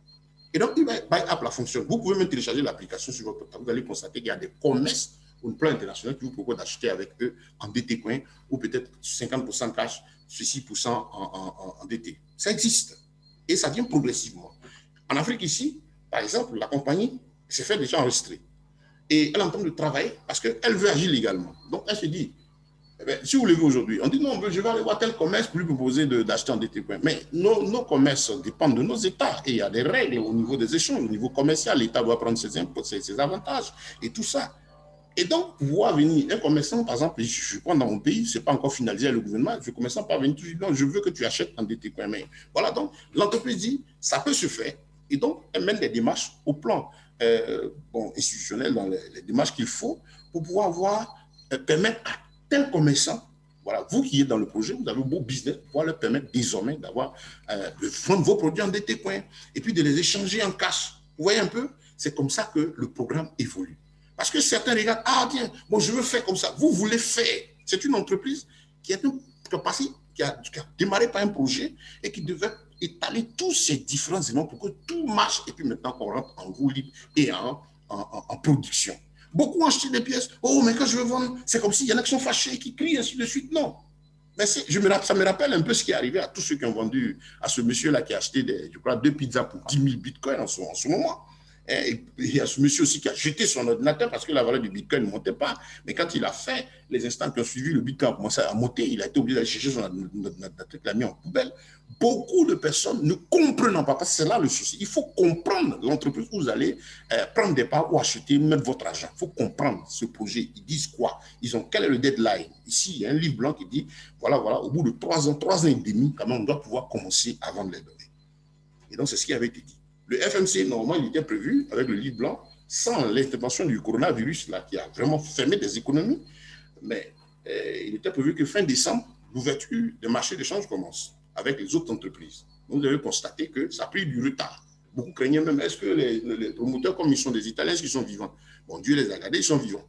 S1: Et donc, eBay App la fonctionne. Vous pouvez même télécharger l'application sur votre portable. Vous allez constater qu'il y a des commerces au plan international qui vous proposent d'acheter avec eux en DT coin ou peut-être 50% cash, 6% en DT. Ça existe et ça vient progressivement. En Afrique ici, par exemple, la compagnie s'est fait déjà enregistrer et elle est en train de travailler parce qu'elle veut agir légalement. Donc, elle se dit, eh bien, si vous levez aujourd'hui, on dit non, je vais aller voir tel commerce pour lui proposer d'acheter en DT coin. Mais nos commerces dépendent de nos États et il y a des règles au niveau des échanges, au niveau commercial. L'État doit prendre ses impôts, ses avantages et tout ça. Et donc, pouvoir venir, un commerçant, par exemple, je prends dans mon pays, ce n'est pas encore finalisé le gouvernement, le commerçant peut venir toujours dire non, je veux que tu achètes en DT coin. Mais voilà, donc, l'entreprise dit, ça peut se faire. Et donc, elle mène des démarches au plan institutionnel, dans les démarches qu'il faut pour pouvoir permettre à tel commerçant, voilà, vous qui êtes dans le projet, vous avez un beau business, pour pouvoir leur permettre désormais de vendre vos produits en DT coin et puis de les échanger en cash. Vous voyez un peu? C'est comme ça que le programme évolue. Parce que certains regardent, ah tiens, bon, je veux faire comme ça. Vous voulez faire. C'est une entreprise qui a démarré par un projet et qui devait étaler tous ces différents éléments pour que tout marche et puis maintenant qu'on rentre en roue libre et en production. Beaucoup ont acheté des pièces. Oh, mais quand je veux vendre, c'est comme s'il y en a qui sont fâchés, qui crient, ainsi de suite. Non. Mais ça me rappelle un peu ce qui est arrivé à tous ceux qui ont vendu, à ce monsieur-là qui a acheté, je crois, 2 pizzas pour 10 000 bitcoins en ce moment. Et il y a ce monsieur aussi qui a jeté son ordinateur parce que la valeur du bitcoin ne montait pas. Mais quand il a fait, les instants qui ont suivi, le bitcoin a commencé à monter. Il a été obligé d'aller chercher son ordinateur, il l'a mis en poubelle. Beaucoup de personnes ne comprennent pas, parce que c'est là le souci. Il faut comprendre l'entreprise où vous allez prendre des parts ou acheter, mettre votre argent. Il faut comprendre ce projet. Ils disent quoi? Quel est le deadline? Ici, il y a un livre blanc qui dit, voilà, au bout de 3 ans et demi, quand même, on doit pouvoir commencer à vendre les données. Et donc, c'est ce qui avait été dit. Le FMC, normalement, il était prévu avec le livre blanc, sans l'intervention du coronavirus, là, qui a vraiment fermé des économies. Mais il était prévu que fin décembre, l'ouverture des marchés d'échange commence avec les autres entreprises. Donc, vous avez constaté que ça a pris du retard. Beaucoup craignaient même, est-ce que les promoteurs, comme ils sont des Italiens, est-ce qu'ils sont vivants? Bon, Dieu les a gardés, ils sont vivants.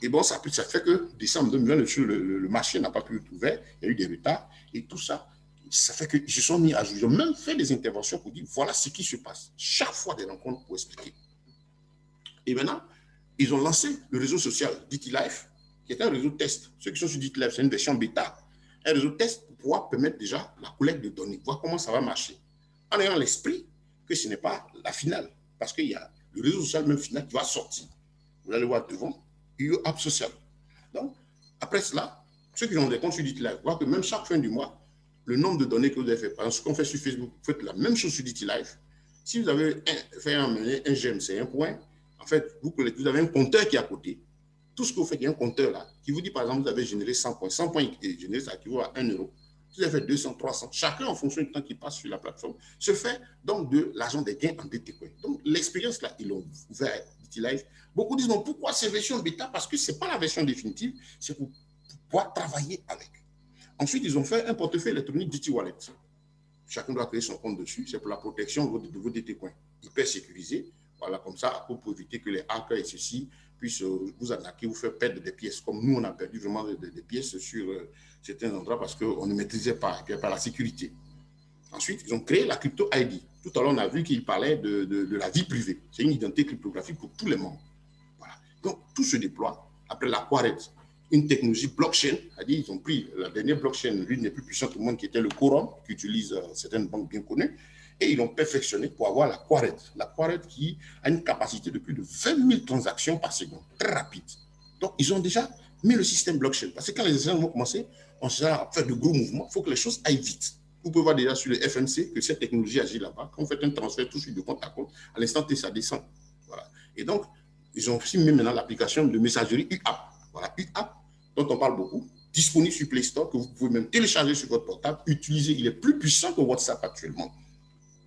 S1: Et bon, ça fait que décembre 2020, le marché n'a pas pu être ouvert, il y a eu des retards, et tout ça, ça fait qu'ils se sont mis à jouer. Ils ont même fait des interventions pour dire, voilà ce qui se passe. Chaque fois des rencontres pour expliquer. Et maintenant, ils ont lancé le réseau social DigiLife, qui est un réseau test. Ceux qui sont sur DigiLife, c'est une version bêta. Un réseau test pour pouvoir permettre déjà la collecte de données, voir comment ça va marcher. En ayant l'esprit que ce n'est pas la finale. Parce qu'il y a le réseau social même final qui va sortir. Vous allez voir devant, UO App Social. Donc, après cela, ceux qui ont des comptes sur DigiLife voient que même chaque fin du mois, le nombre de données que vous avez fait, par exemple, ce qu'on fait sur Facebook, vous faites la même chose sur DigiLife. Si vous avez fait un GEM, c'est un point, en fait, vous avez un compteur qui est à côté. Tout ce que vous faites, il y a un compteur là, qui vous dit, par exemple, vous avez généré 100 points. 100 points générés, ça équivaut à 1 euro. Vous avez fait 200, 300. Chacun, en fonction du temps qui passe sur la plateforme, se fait donc de l'argent des gains en DTcoin. Donc, l'expérience là, ils l'ont ouvert DigiLife. Beaucoup disent, non, pourquoi c'est version bêta? Parce que ce n'est pas la version définitive, c'est pour pouvoir travailler avec. Ensuite, ils ont fait un portefeuille électronique DigiWallet. Chacun doit créer son compte dessus. C'est pour la protection de vos DT-coins. Hyper sécurisé. Voilà, comme ça, pour éviter que les hackers et ceci puissent vous attaquer, vous faire perdre des pièces. Comme nous, on a perdu vraiment des pièces sur certains endroits parce qu'on ne maîtrisait pas, la sécurité. Ensuite, ils ont créé la crypto ID. Tout à l'heure, on a vu qu'ils parlaient de la vie privée. C'est une identité cryptographique pour tous les membres. Voilà. Donc, tout se déploie. Après la Quaret, une technologie blockchain, c'est-à-dire ils ont pris la dernière blockchain, l'une des plus puissantes au monde, qui était le Quorum, qui utilise certaines banques bien connues, et ils l'ont perfectionné pour avoir la Quaret. La Quaret qui a une capacité de plus de 20 000 transactions par seconde, très rapide. Donc, ils ont déjà mis le système blockchain. Parce que quand les échanges vont commencer, on sera à faire de gros mouvements, il faut que les choses aillent vite. Vous pouvez voir déjà sur le FMC que cette technologie agit là-bas. Quand vous faites un transfert tout de suite de compte à compte, à l'instant T, ça descend. Voilà. Et donc, ils ont aussi mis maintenant l'application de messagerie UApp. Voilà, UApp, dont on parle beaucoup, disponible sur Play Store, que vous pouvez même télécharger sur votre portable, utiliser. Il est plus puissant que WhatsApp actuellement.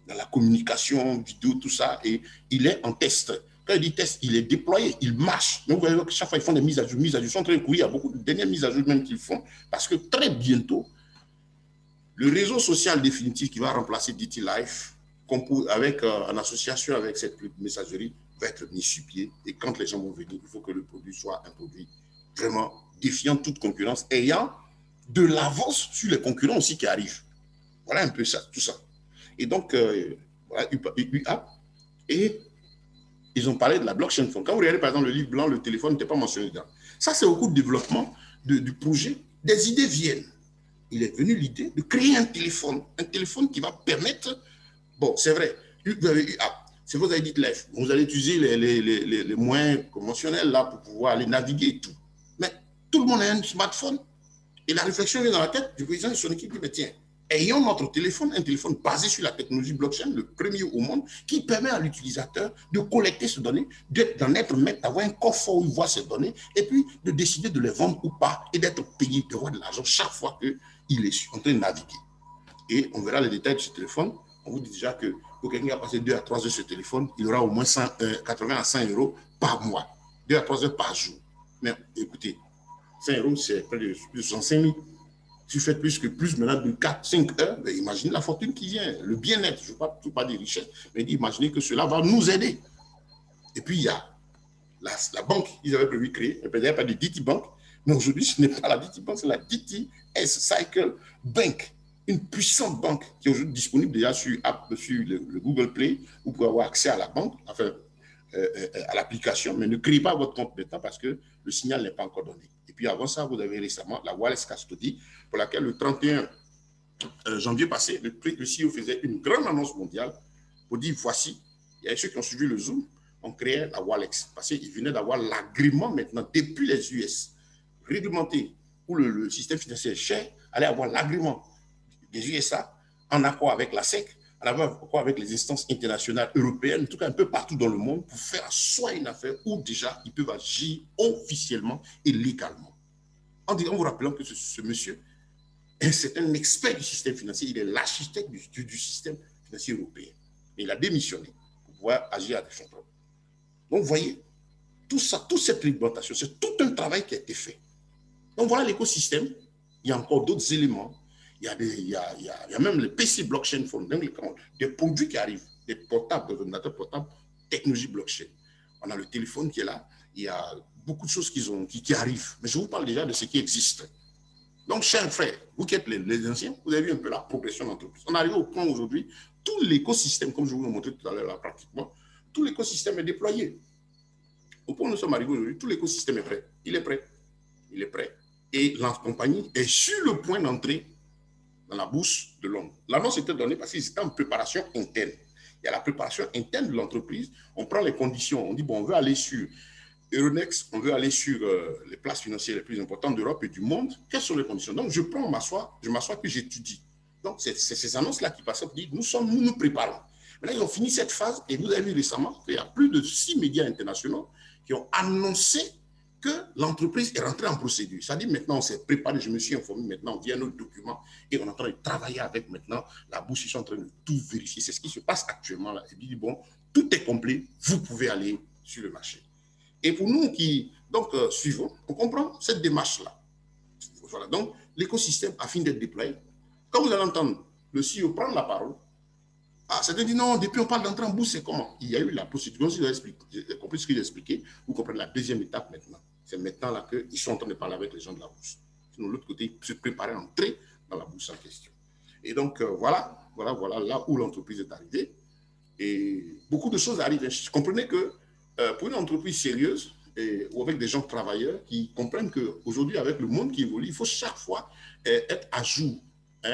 S1: Dans la communication, vidéo, tout ça, et il est en test. Quand il dit test, il est déployé, il marche. Donc, vous voyez que chaque fois, ils font des mises à jour. Ils sont en train de courir. Il y a beaucoup de dernières mises à jour même qu'ils font, parce que très bientôt, le réseau social définitif qui va remplacer DigiLife, en association avec cette messagerie, va être mis sur pied. Et quand les gens vont venir, il faut que le produit soit un produit vraiment défiant toute concurrence, ayant de l'avance sur les concurrents aussi qui arrivent. Voilà un peu ça, tout ça. Et donc, voilà, UApp, et ils ont parlé de la blockchain. Quand vous regardez par exemple le livre blanc, le téléphone n'était pas mentionné dedans. Ça, c'est au cours du développement du projet. Des idées viennent. Il est venu l'idée de créer un téléphone qui va permettre, bon, c'est vrai, vous avez UApp, c'est vous avez dit live, vous allez utiliser les moyens conventionnels là pour pouvoir aller naviguer et tout. Mais tout le monde a un smartphone. Et la réflexion vient dans la tête du président et son équipe qui dit, mais tiens, ayons notre téléphone, un téléphone basé sur la technologie blockchain, le premier au monde, qui permet à l'utilisateur de collecter ces données, d'en être maître, d'avoir un coffre où il voit ces données, et puis de décider de les vendre ou pas, et d'être payé, de voir de l'argent chaque fois qu'il est en train de naviguer. Et on verra les détails de ce téléphone. On vous dit déjà que pour quelqu'un qui a passé 2 à 3 heures sur ce téléphone, il aura au moins 80 à 100 euros par mois, 2 à 3 heures par jour. Mais écoutez, 5 euros, c'est près de 65 000. tu fais plus maintenant de 4, 5 heures, ben imaginez la fortune qui vient, le bien-être, je ne veux pas des richesses, mais imaginez que cela va nous aider. Et puis, il y a la banque qu'ils avaient prévu de créer, il n'y a pas de DT Bank, mais aujourd'hui, ce n'est pas la DT Bank, c'est la DTS Cycle Bank, une puissante banque qui est aujourd'hui disponible déjà sur le Google Play. Vous pouvez avoir accès à la banque, enfin, à l'application, mais ne créez pas votre compte maintenant parce que le signal n'est pas encore donné. Et puis avant ça, vous avez récemment la Wallace Custody, pour laquelle le 31 janvier passé, le CEO faisait une grande annonce mondiale pour dire voici, il y a ceux qui ont suivi le Zoom, on créait la Walex parce qu'il venait d'avoir l'agrément maintenant depuis les US réglementé où le système financier cher allait avoir l'agrément des USA en accord avec la SEC, en accord avec les instances internationales européennes, en tout cas un peu partout dans le monde, pour faire soit une affaire où déjà ils peuvent agir officiellement et légalement. En vous rappelant que ce monsieur, c'est un expert du système financier, il est l'architecte du système financier européen. Mais il a démissionné pour pouvoir agir avec son propre. Donc, vous voyez, tout ça, toute cette réglementation, c'est tout un travail qui a été fait. Donc, voilà l'écosystème. Il y a encore d'autres éléments. Il y a même le PC Blockchain Phone, des produits qui arrivent, des portables, des ordinateurs portables, technologie blockchain. On a le téléphone qui est là. Il y a beaucoup de choses qui arrivent. Mais je vous parle déjà de ce qui existe. Donc, chers frères, vous qui êtes les anciens, vous avez vu un peu la progression de l'entreprise. On arrive au point aujourd'hui, tout l'écosystème, comme je vous l'ai montré tout à l'heure, pratiquement, tout l'écosystème est déployé. Au point où nous sommes arrivés aujourd'hui, tout l'écosystème est prêt. Il est prêt. Il est prêt. Et la compagnie est sur le point d'entrer dans la bourse de Londres. L'annonce était donnée parce qu'ils étaient en préparation interne. Il y a la préparation interne de l'entreprise. On prend les conditions. On dit, bon, on veut aller sur Euronext, on veut aller sur les places financières les plus importantes d'Europe et du monde. Quelles sont les conditions? Donc, je m'assois, puis j'étudie. Donc, c'est ces annonces-là qui passent pour dire, nous nous préparons. Mais là, ils ont fini cette phase et vous avez vu récemment qu'il y a plus de 6 médias internationaux qui ont annoncé que l'entreprise est rentrée en procédure. Ça dit maintenant, on s'est préparé, je me suis informé, maintenant on vient nos documents et on est en train de travailler avec maintenant la bourse, ils sont en train de tout vérifier. C'est ce qui se passe actuellement là. Ils disent, bon, tout est complet, vous pouvez aller sur le marché. Et pour nous qui suivons, on comprend cette démarche-là. Voilà, donc l'écosystème a fini d'être déployé. Quand vous allez entendre le CEO prendre la parole, certains disent non, depuis on parle d'entrer en bourse, c'est comment? Il y a eu la procédure, si vous avez compris ce que j'ai expliqué, vous comprenez la deuxième étape maintenant. C'est maintenant là qu'ils sont en train de parler avec les gens de la bourse. Sinon, de l'autre côté, ils se préparer à entrer dans la bourse en question. Et donc, voilà là où l'entreprise est arrivée. Et beaucoup de choses arrivent. Comprenez que pour une entreprise sérieuse, ou avec des gens travailleurs qui comprennent qu'aujourd'hui, avec le monde qui évolue, il faut chaque fois être à jour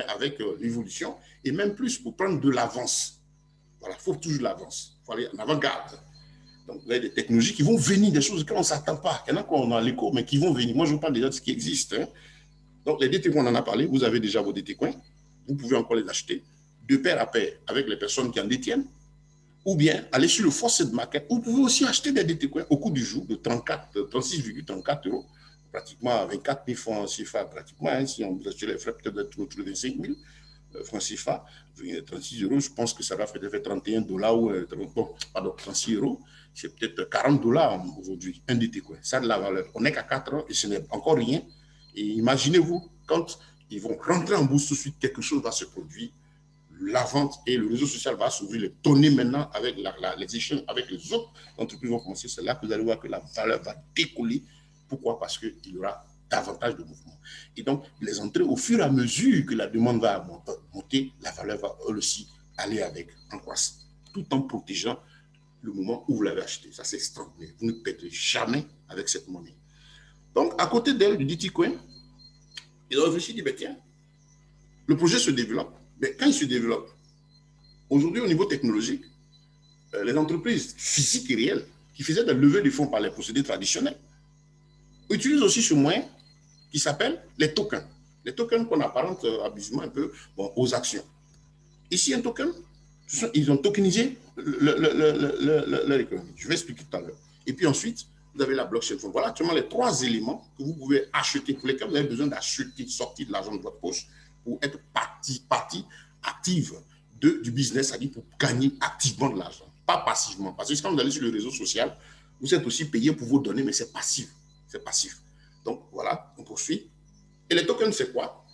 S1: avec l'évolution, et même plus pour prendre de l'avance. Voilà, il faut toujours de l'avance. Il faut aller en avant-garde. Donc, vous avez des technologies qui vont venir, des choses qu'on ne s'attend pas. Il y en a qu'on a l'écho, mais qui vont venir. Moi, je vous parle déjà de ce qui existe. Donc, les DT Coins, on en a parlé. Vous avez déjà vos DT Coins. Vous pouvez encore les acheter de pair à pair avec les personnes qui en détiennent, ou bien aller sur le Force de Market. Vous pouvez aussi acheter des DT Coins au cours du jour de 36,34 euros, pratiquement 24 000 francs CFA, pratiquement. Si on vous achète les frais, peut-être autour de 25 000 francs CFA, 36 euros, je pense que ça va faire 31 $ ou, pardon, 36 euros. C'est peut-être 40 $ aujourd'hui, un DT Coin. Ça a de la valeur. On n'est qu'à 4 ans et ce n'est encore rien. Et imaginez-vous, quand ils vont rentrer en bourse tout de suite, quelque chose va se produire. La vente et le réseau social va s'ouvrir, les données maintenant avec les échanges avec les autres entreprises vont commencer. C'est là que vous allez voir que la valeur va décoller. Pourquoi? Parce qu'il y aura davantage de mouvements. Et donc, les entrées, au fur et à mesure que la demande va monter, la valeur va aussi aller avec en croissance, tout en protégeant le moment où vous l'avez acheté. Ça, c'est extraordinaire. Vous ne perdrez jamais avec cette monnaie. Donc, à côté d'elle, du DT-Coin, ils ont réfléchi, dit, ben, tiens, le projet se développe. Mais quand il se développe, aujourd'hui, au niveau technologique, les entreprises physiques et réelles qui faisaient de la levée de fonds par les procédés traditionnels utilisent aussi ce moyen qui s'appelle les tokens. Les tokens qu'on apparente abusivement un peu aux actions. Ici, un token, ils ont tokenisé leur économie. Je vais expliquer tout à l'heure. Et puis ensuite, vous avez la blockchain. Voilà actuellement les 3 éléments que vous pouvez acheter, pour lesquels vous avez besoin d'acheter, sortir de l'argent de votre poche pour être partie active du business, c'est-à-dire pour gagner activement de l'argent, pas passivement. Parce que quand vous allez sur le réseau social, vous êtes aussi payé pour vos données, mais c'est passif. C'est passif. Donc voilà, on poursuit. Et les tokens, c'est quoi?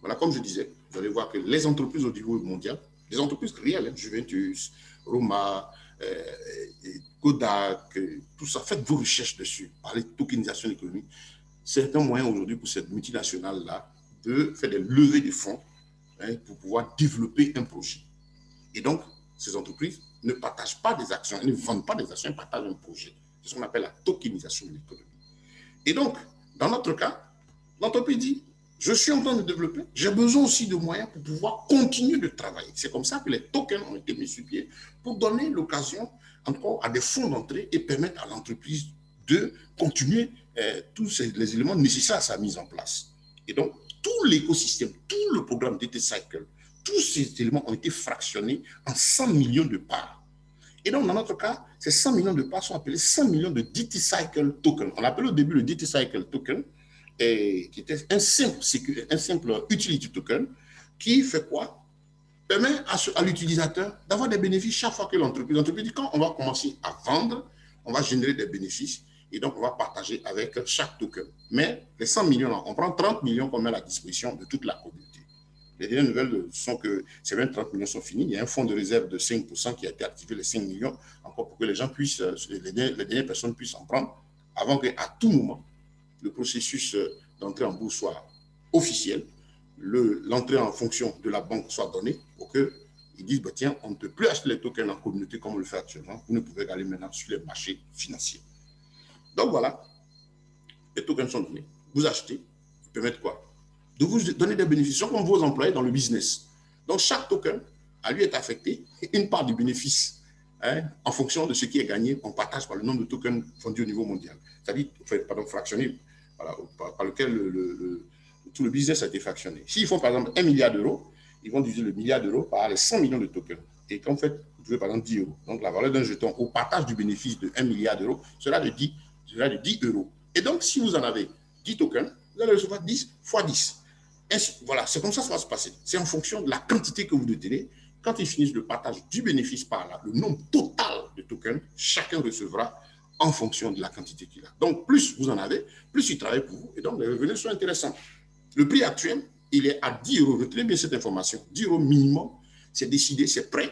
S1: Voilà, comme je disais, vous allez voir que les entreprises au niveau mondial, les entreprises réelles, hein, Juventus, Roma, Kodak, tout ça, faites vos recherches dessus, parlez de tokenisation de l'économie. C'est un moyen aujourd'hui pour cette multinationale-là de faire des levées de fonds, hein, pour pouvoir développer un projet. Et donc, ces entreprises ne partagent pas des actions, elles ne vendent pas des actions, elles partagent un projet. C'est ce qu'on appelle la tokenisation de l'économie. Et donc, dans notre cas, l'entreprise dit, je suis en train de développer, j'ai besoin aussi de moyens pour pouvoir continuer de travailler. C'est comme ça que les tokens ont été mis sur pied pour donner l'occasion encore à des fonds d'entrée et permettre à l'entreprise de continuer tous les éléments nécessaires à sa mise en place. Et donc, tout l'écosystème, tout le programme DT Cycle, tous ces éléments ont été fractionnés en 100 millions de parts. Et donc, dans notre cas, ces 100 millions de parts sont appelés 100 millions de DT Cycle token. On l'appelait au début le DT Cycle token, qui était un simple utility token, qui fait quoi? Permet à l'utilisateur d'avoir des bénéfices chaque fois que l'entreprise dit quand on va commencer à vendre, on va générer des bénéfices et donc on va partager avec chaque token. Mais les 100 millions, là, on prend 30 millions qu'on met à la disposition de toute la communauté. Les dernières nouvelles sont que ces 30 millions sont finis. Il y a un fonds de réserve de 5% qui a été activé, les 5 millions, encore pour que les gens puissent, les dernières personnes puissent en prendre avant qu'à tout moment, le processus d'entrée en bourse soit officiel, l'entrée en fonction de la banque soit donnée pour qu'ils disent, bah, tiens, on ne peut plus acheter les tokens en communauté comme on le fait actuellement, vous ne pouvez aller maintenant sur les marchés financiers. Donc voilà, les tokens sont donnés, vous achetez, ils permettent quoi? De vous donner des bénéfices, comme vos employés dans le business. Donc chaque token, à lui est affecté une part du bénéfice, hein, en fonction de ce qui est gagné, on partage par le nombre de tokens vendus au niveau mondial. C'est-à-dire, pardon, fractionné, voilà, par lequel tout le business a été fractionné. S'ils font par exemple 1 milliard d'euros, ils vont diviser le milliard d'euros par les 100 millions de tokens. Et qu'en fait, vous trouvez par exemple 10 euros. Donc la valeur d'un jeton au partage du bénéfice de 1 milliard d'euros sera de 10 euros. Et donc, si vous en avez 10 tokens, vous allez recevoir 10 fois 10. Voilà, c'est comme ça que ça va se passer. C'est en fonction de la quantité que vous détenez. Quand ils finissent le partage du bénéfice par là, le nombre total de tokens, chacun recevra en fonction de la quantité qu'il a. Donc, plus vous en avez, plus il travaille pour vous, et donc les revenus sont intéressants. Le prix actuel, il est à 10 euros. Retenez bien cette information. 10 euros minimum, c'est décidé, c'est prêt.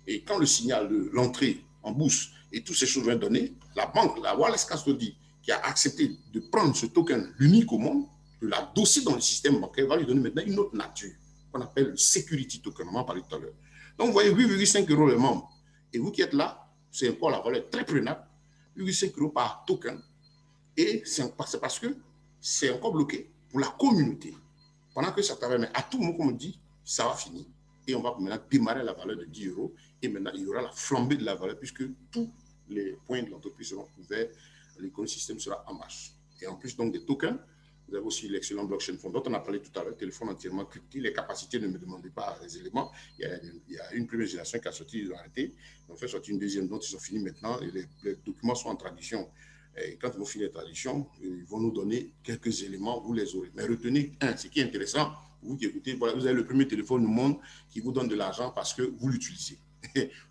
S1: Et quand le signal de l'entrée en bourse et toutes ces choses vont être données, la banque, la Wallace Custody, qui a accepté de prendre ce token, l'unique au monde, de l'adosser dans le système bancaire, va lui donner maintenant une autre nature, qu'on appelle le security token, on en parlait tout à l'heure. Donc, vous voyez, 8,5 euros le membre. Et vous qui êtes là, c'est encore la valeur très prenable, 8,5 euros par token. Et c'est parce que c'est encore bloqué pour la communauté. Pendant que ça travaille, mais à tout moment, comme on dit, ça va finir. Et on va maintenant démarrer la valeur de 10 euros. Et maintenant, il y aura la flambée de la valeur puisque tous les points de l'entreprise seront ouverts, l'écosystème sera en marche. Et en plus, donc, des tokens, vous avez aussi l'excellent blockchain fund dont on a parlé tout à l'heure, téléphone entièrement crypté. Les capacités, ne me demandez pas les éléments. Il y a une première génération qui a sorti, ils ont arrêté. Ils ont fait sortir une deuxième, dont ils sont finis maintenant. Et les documents sont en traduction. Et quand ils vont finir la traduction, ils vont nous donner quelques éléments, vous les aurez. Mais retenez, ce qui est intéressant, vous qui écoutez, voilà, vous avez le premier téléphone au monde qui vous donne de l'argent parce que vous l'utilisez.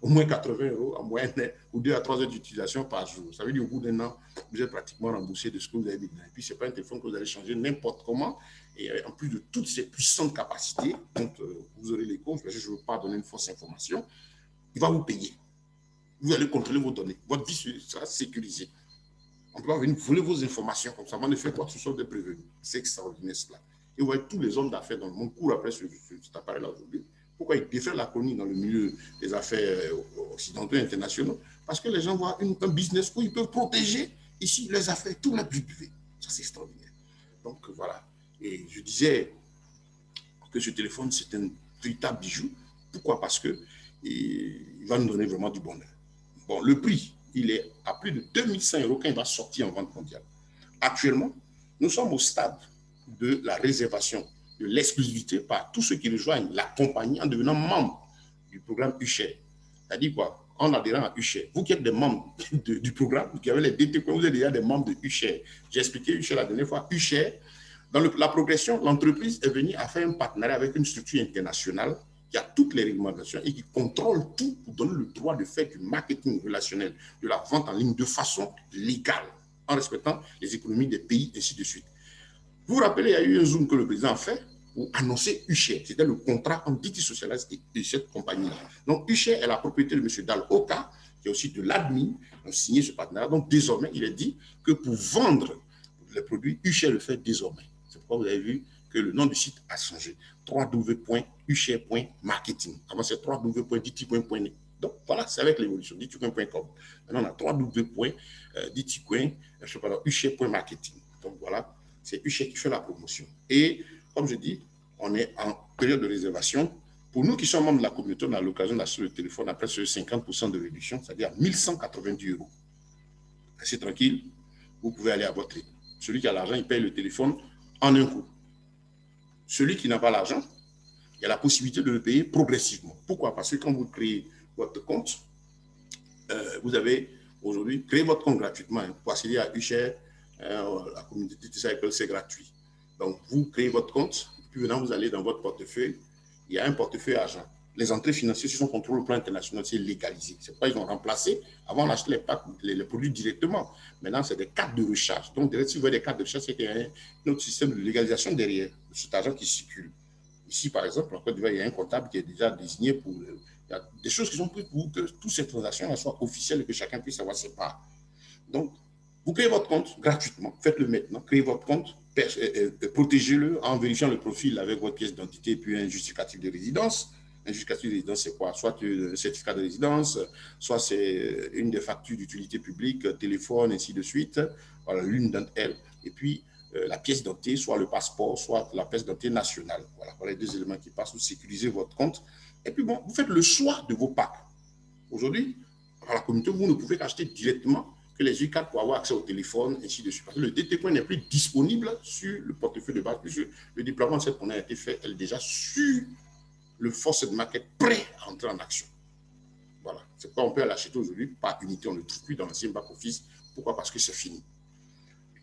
S1: Au moins 80 euros en moyenne, ou 2 à 3 heures d'utilisation par jour. Ça veut dire au bout d'un an, vous êtes pratiquement remboursé de ce que vous avez dépenser. Et puis, ce n'est pas un téléphone que vous allez changer n'importe comment. Et en plus de toutes ces puissantes capacités, dont vous aurez les comptes, je ne veux pas donner une fausse information, il va vous payer. Vous allez contrôler vos données. Votre vie sera sécurisée. On peut pas venir voler vos informations comme ça. On ne fait quoi que ce soit de prévenu. C'est extraordinaire cela. Et vous voyez, tous les hommes d'affaires dans le monde courent après cet appareil-là aujourd'hui. Pourquoi ils défèrent la chronique dans le milieu des affaires occidentaux et internationaux? Parce que les gens voient un business où ils peuvent protéger ici les affaires, tout le plus privé. Ça, c'est extraordinaire. Donc, voilà. Et je disais que ce téléphone, c'est un véritable bijou. Pourquoi? Parce qu'il va nous donner vraiment du bonheur. Bon, le prix, il est à plus de 2100 euros quand il va sortir en vente mondiale. Actuellement, nous sommes au stade de la réservation, de l'exclusivité par tous ceux qui rejoignent la compagnie en devenant membre du programme UShare. C'est-à-dire quoi? En adhérant à UShare. Vous qui êtes des membres du programme, qui avez les DT, vous êtes déjà des membres de UShare. J'ai expliqué UShare la dernière fois. UShare, dans la progression, l'entreprise est venue à faire un partenariat avec une structure internationale qui a toutes les réglementations et qui contrôle tout pour donner le droit de faire du marketing relationnel, de la vente en ligne de façon légale, en respectant les économies des pays, ainsi de suite. Vous vous rappelez, il y a eu un Zoom que le président a fait pour annoncer UCHER. C'était le contrat entre DT Socialiste et cette compagnie-là. Donc, UCHER est la propriété de M. Dal Oka, qui est aussi de l'admin, ont signé ce partenariat. Donc, désormais, il est dit que pour vendre les produits, UCHER le fait désormais. C'est pourquoi vous avez vu que le nom du site a changé. www.ucher.marketing. Avant, c'est www.diticoin.net. Donc, voilà, c'est avec l'évolution, diticoin.com. Maintenant, on a www.diticoin.marketing. Donc, voilà, c'est UCHER qui fait la promotion. Et, comme je dis, on est en période de réservation. Pour nous qui sommes membres de la communauté, on a l'occasion d'acheter le téléphone à presque 50% de réduction, c'est-à-dire 1190 €. Restez tranquille, vous pouvez aller à votre rythme. Celui qui a l'argent, il paye le téléphone en un coup. Celui qui n'a pas l'argent, il y a la possibilité de le payer progressivement. Pourquoi? Parce que quand vous créez votre compte, vous avez aujourd'hui créé votre compte gratuitement. Pour accéder à UCHER, la communauté T-Cycle, c'est gratuit. Donc, vous créez votre compte, puis maintenant, vous allez dans votre portefeuille. Il y a un portefeuille argent. Les entrées financières, si sont contrôlées au plan international, c'est légalisé. C'est pourquoi ils ont remplacé. Avant, on achetait les produits directement. Maintenant, c'est des cartes de recharge. Donc, si vous voyez des cartes de recharge, c'est qu'il y a un autre système de légalisation derrière cet argent qui circule. Ici, par exemple, en Côte d'Ivoire, il y a un comptable qui est déjà désigné pour. Il y a des choses qui sont prises pour que toutes ces transactions soient officielles et que chacun puisse avoir ses parts. Donc, vous créez votre compte gratuitement. Faites-le maintenant. Créez votre compte. Protégez-le en vérifiant le profil avec votre pièce d'identité puis un justificatif de résidence. Un justificatif de résidence, c'est quoi? Soit un certificat de résidence, soit c'est une des factures d'utilité publique, téléphone, ainsi de suite. Voilà, l'une d'entre elles. Et puis, la pièce d'identité, soit le passeport, soit la pièce d'identité nationale. Voilà, les deux éléments qui passent. Vous sécurisez votre compte. Et puis, bon, vous faites le choix de vos packs. Aujourd'hui, à la communauté, vous ne pouvez qu'acheter directement que les U4 pour avoir accès au téléphone, ainsi de suite. Parce que le DT-Coin n'est plus disponible sur le portefeuille de base, puisque le déploiement de cette monnaie a été fait, elle est déjà sur le force de market prêt à entrer en action. Voilà. C'est pourquoi on peut l'acheter aujourd'hui par unité. On ne le trouve plus dans l'ancien back-office. Pourquoi? Parce que c'est fini.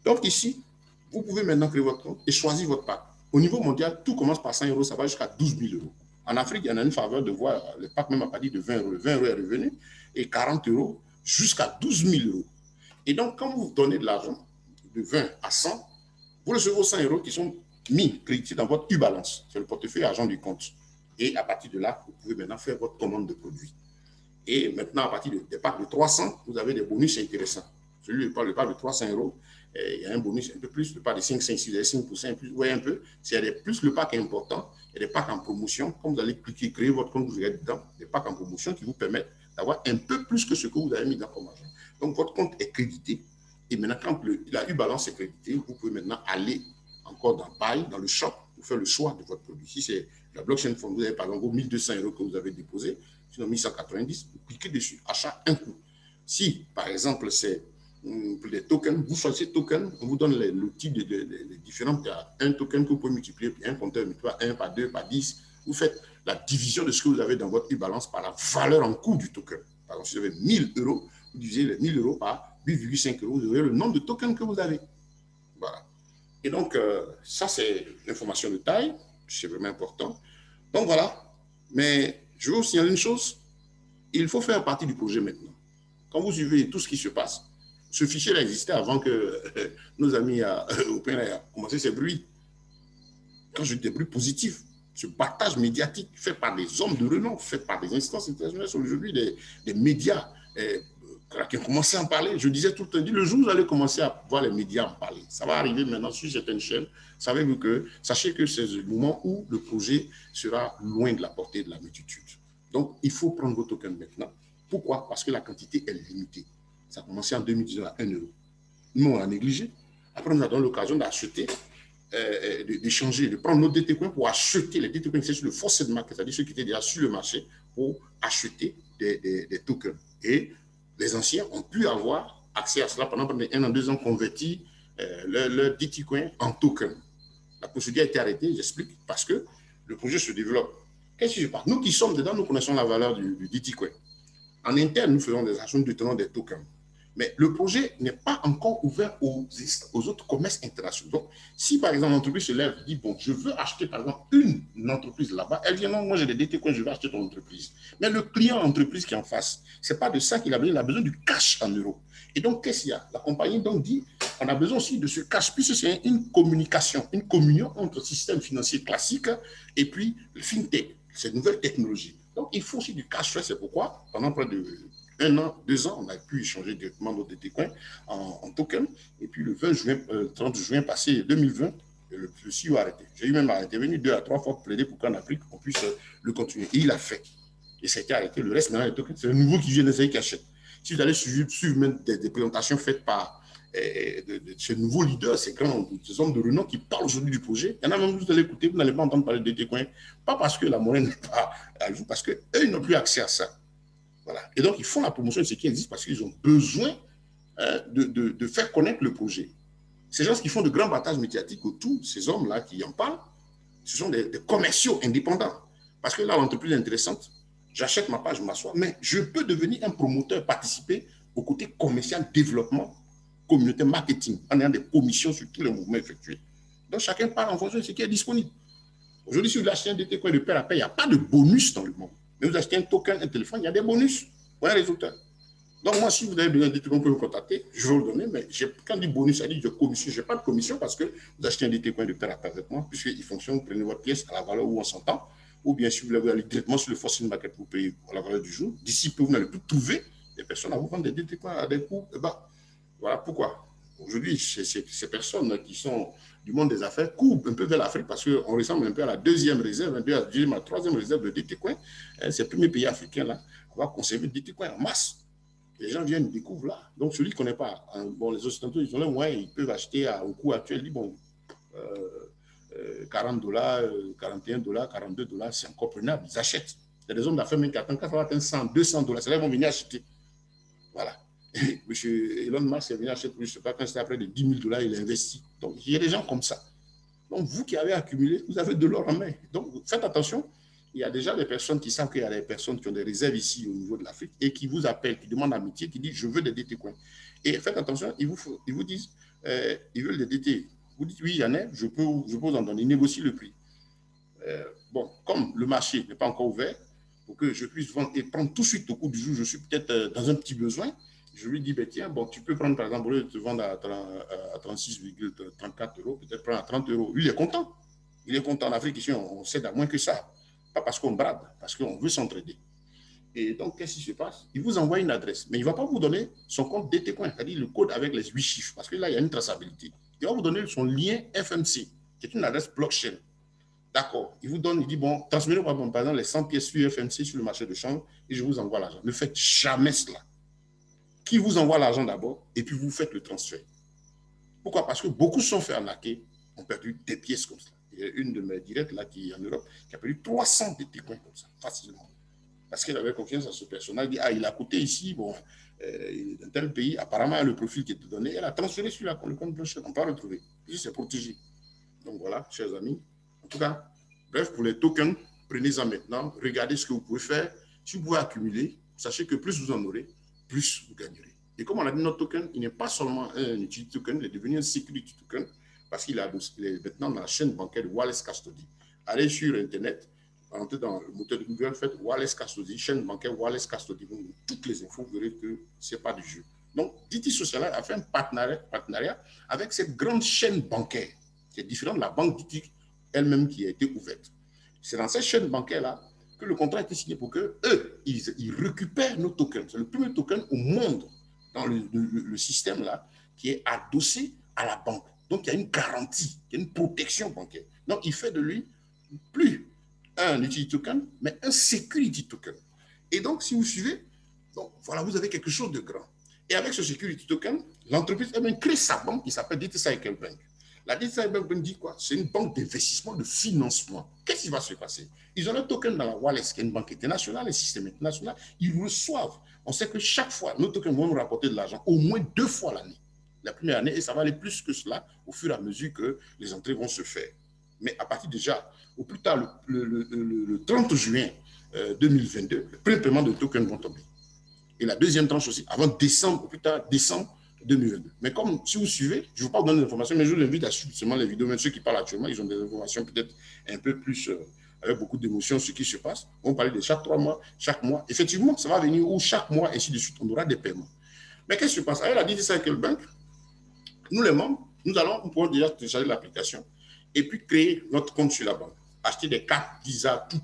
S1: Donc ici, vous pouvez maintenant créer votre compte et choisir votre pack. Au niveau mondial, tout commence par 100 €, ça va jusqu'à 12 000 €. En Afrique, il y en a une faveur de voir le pack même à partir de 20 €. Le 20 € est revenu et 40 € jusqu'à 12 000 €. Et donc, quand vous donnez de l'argent de 20 à 100, vous recevez 100 € qui sont mis, crédités dans votre U-Balance. C'est le portefeuille argent du compte. Et à partir de là, vous pouvez maintenant faire votre commande de produits. Et maintenant, à partir des packs de 300, vous avez des bonus intéressants. Celui le pack de 300 €, il y a un bonus un peu plus. Le pack de 5, 5, 6, 5%, plus, vous voyez un peu. C'est plus le pack important. Il y a des packs en promotion. Quand vous allez cliquer, créer votre compte, vous allez dedans, des packs en promotion qui vous permettent d'avoir un peu plus que ce que vous avez mis dans comme argent. Donc, votre compte est crédité. Et maintenant, quand la U-Balance est créditée, vous pouvez maintenant aller encore dans Buy, dans le shop, pour faire le choix de votre produit. Si c'est la blockchain fund, vous avez par exemple 1 200 € que vous avez déposé, sinon 1190, vous cliquez dessus, achat un coup. Si, par exemple, c'est pour les tokens, vous choisissez token, on vous donne le type de différents. Il y a un token que vous pouvez multiplier, puis un compteur multiplié par 1, par 2, par 10. Vous faites la division de ce que vous avez dans votre U-Balance par la valeur en cours du token. Par exemple, si vous avez 1000 €, vous divisez les 1000 € par 8,5 €, vous aurez le nombre de tokens que vous avez. Voilà. Et donc, ça, c'est l'information de taille. C'est vraiment important. Donc, voilà. Mais je veux vous signaler une chose. Il faut faire partie du projet maintenant. Quand vous suivez tout ce qui se passe, ce fichier-là existait avant que nos amis européens aient commencé ces bruits. Quand je dis des bruits positifs, ce partage médiatique fait par des hommes de renom, fait par des instances internationales, sont aujourd'hui des médias qui ont commencé à en parler. Je disais tout le temps, le jour où vous allez commencer à voir les médias en parler, ça va arriver maintenant sur certaines chaînes. Sachez que c'est le moment où le projet sera loin de la portée de la multitude. Donc, il faut prendre vos tokens maintenant. Pourquoi? Parce que la quantité est limitée. Ça a commencé en 2019 à 1 €. Nous, on l'a négligé. Après, nous avons l'occasion d'acheter, d'échanger, de prendre nos DT-Coins pour acheter les DT-Coins, c'est sur le force de market, c'est-à-dire ceux qui étaient déjà sur le marché, pour acheter des tokens. Et les anciens ont pu avoir accès à cela pendant 1 an, 2 ans, convertir leur DT-Coin en token. La procédure a été arrêtée, j'explique, parce que le projet se développe. Qu'est-ce qui se passe? Nous qui sommes dedans, nous connaissons la valeur du DT-Coin. En interne, nous faisons des actions, nous détenons des tokens. Mais le projet n'est pas encore ouvert aux autres commerces internationaux. Donc, si par exemple l'entreprise se lève et dit, bon, je veux acheter par exemple une entreprise là-bas, elle dit, non, moi j'ai des DT-Coins, je veux acheter ton entreprise. Mais le client entreprise qui est en face, ce n'est pas de ça qu'il a besoin, il a besoin du cash en euros. Et donc, qu'est-ce qu'il y a? La compagnie donc dit, on a besoin aussi de ce cash, puisque c'est une communication, une communion entre le système financier classique et puis le fintech, ces nouvelles technologies. Donc, il faut aussi du cash flow. C'est pourquoi, pendant près de 1 an, 2 ans, on a pu échanger directement nos DT-Coin en token. Et puis, le 30 juin passé 2020, le CEO a arrêté. J'ai eu même à intervenir 2 à 3 fois pour plaider pour qu'en Afrique, on puisse le continuer. Et il a fait. Et ça a été arrêté. Le reste, maintenant, les tokens, c'est le nouveau qui vient d'essayer qui achète. Si vous allez suivre même des présentations faites par de ces nouveaux leaders, ces hommes de renom qui parlent aujourd'hui du projet, il y en a même, vous allez écouter, vous n'allez pas entendre parler de DT-Coin. Pas parce que la monnaie n'est pas à jour, parce qu'eux, ils n'ont plus accès à ça. Voilà. Et donc, ils font la promotion de ce qui existe parce qu'ils ont besoin de faire connaître le projet. Ces gens qui font de grands battages médiatiques autour, ces hommes-là qui en parlent, ce sont des commerciaux indépendants. Parce que là, l'entreprise est intéressante, j'achète ma page, je m'assois, mais je peux devenir un promoteur, participer au côté commercial, développement, communauté, marketing, en ayant des commissions sur tous les mouvements effectués. Donc, chacun parle en fonction de ce qui est disponible. Aujourd'hui, si vous achetez un DT-Coin de pair à pair, il n'y a pas de bonus dans le monde. Mais vous achetez un token, un téléphone, il y a des bonus. Voilà un résultat. Donc, moi, si vous avez besoin de DT-Coin, vous pouvez me contacter, je vais vous le donner, mais quand je dis bonus, ça dit de commission. Je n'ai pas de commission parce que vous achetez un DT-Coin de pair à pair avec moi, puisqu'il fonctionne, vous prenez votre pièce à la valeur où on s'entend, ou bien si vous voulez aller directement sur le Forcing Market pour payer à la valeur du jour. D'ici peu, vous n'allez plus trouver des personnes à vous vendre des DT-Coin à des coûts bas. Voilà pourquoi. Aujourd'hui, ces personnes qui sont du monde des affaires courent un peu vers l'Afrique parce qu'on ressemble un peu à la deuxième réserve, à la troisième réserve de DT-Coin. C'est le premier pays africain là qui va conserver DT-Coin en masse. Les gens viennent, découvrent là. Donc, celui qui ne connaît pas, bon, les Occidentaux, ils ont les moyens, ils peuvent acheter au coût actuel, ils disent, bon, $40, $41, $42, c'est encore prenable, ils achètent. Il y a des hommes d'affaires qui attendent quand ça va atteindre $100, $200, c'est là qu'ils vont venir acheter. Voilà. Monsieur Elon Musk est venu acheter, je ne sais pas, quand c'était après de $10 000, il a investi. Donc, il y a des gens comme ça. Donc, vous qui avez accumulé, vous avez de l'or en main. Donc, faites attention. Il y a déjà des personnes qui savent qu'il y a des personnes qui ont des réserves ici au niveau de l'Afrique et qui vous appellent, qui demandent amitié, qui disent je veux des DT-Coins. Et faites attention, ils vous disent ils veulent des DT. Vous dites oui, il y en a, je peux vous en donner, ils négocient le prix. Bon, comme le marché n'est pas encore ouvert, pour que je puisse vendre et prendre tout de suite au cours du jour, je suis peut-être dans un petit besoin. Je lui dis, ben tiens, bon, tu peux prendre par exemple, au lieu de te vendre à 36,34 euros, peut-être prendre à 30 euros. Lui, il est content. Il est content. En Afrique, ici, on cède à moins que ça. Pas parce qu'on brade, parce qu'on veut s'entraider. Et donc, qu'est-ce qui se passe? Il vous envoie une adresse, mais il ne va pas vous donner son compte DT-Coin, c'est-à-dire le code avec les 8 chiffres, parce que là, il y a une traçabilité. Il va vous donner son lien FMC, qui est une adresse blockchain. D'accord. Il vous donne, il dit, bon, transmettez-moi par exemple les 100 pièces sur FMC sur le marché de change et je vous envoie l'argent. Ne faites jamais cela. Qui vous envoie l'argent d'abord et puis vous faites le transfert. Pourquoi? Parce que beaucoup se sont fait arnaquer, ont perdu des pièces comme ça. Il y a une de mes directs là qui est en Europe qui a perdu 300 DT-Coins comme ça, facilement. Parce qu'elle avait confiance à ce personnage. Elle dit, ah, il a coûté ici, bon, dans tel pays, apparemment, le profil qui était donné, elle a transféré sur le compte blockchain. On peut retrouver. Puis c'est protégé. Donc voilà, chers amis. En tout cas, bref, pour les tokens, prenez-en maintenant. Regardez ce que vous pouvez faire. Si vous pouvez accumuler, sachez que plus vous en aurez, plus vous gagnerez. Et comme on a dit, notre token, il n'est pas seulement un utility token, il est devenu un security token parce qu'il est maintenant dans la chaîne bancaire de Wallace Custody. Allez sur Internet, entrez dans le moteur de Google, faites Wallace Custody, chaîne bancaire Wallace Custody. Vous avez toutes les infos, vous verrez que ce n'est pas du jeu. Donc, DT Social a fait un partenariat avec cette grande chaîne bancaire qui est différente de la banque DT elle-même qui a été ouverte. C'est dans cette chaîne bancaire-là que le contrat a été signé pour qu'eux, ils récupèrent nos tokens. C'est le premier token au monde dans le système-là qui est adossé à la banque. Donc, il y a une garantie, il y a une protection bancaire. Donc, il fait de lui plus un utility token, mais un security token. Et donc, si vous suivez, donc, voilà, vous avez quelque chose de grand. Et avec ce security token, l'entreprise elle-même crée sa banque qui s'appelle DT Cycle Bank. La DT Cycle Bank dit quoi? C'est une banque d'investissement, de financement. Qu'est-ce qui va se passer? Ils ont un token dans la Wallace, qui est une banque internationale, un système international. Ils reçoivent. On sait que chaque fois, nos tokens vont nous rapporter de l'argent, au moins 2 fois l'année. La première année, et ça va aller plus que cela au fur et à mesure que les entrées vont se faire. Mais à partir déjà, au plus tard, le 30 juin 2022, le premier paiement de tokens vont tomber. Et la deuxième tranche aussi, avant décembre, au plus tard, décembre 2022. Mais comme si vous suivez, je ne vais pas vous donner des informations, mais je vous invite à suivre seulement les vidéos, même ceux qui parlent actuellement, ils ont des informations peut-être un peu plus, avec beaucoup d'émotions, ce qui se passe. On parlait de chaque 3 mois, chaque mois. Effectivement, ça va venir où chaque mois, ainsi de suite, on aura des paiements. Mais qu'est-ce qui se passe? Avec la DT Cycle Bank, nous les membres, nous pouvons déjà télécharger l'application et puis créer notre compte sur la banque, acheter des cartes, Visa, tout.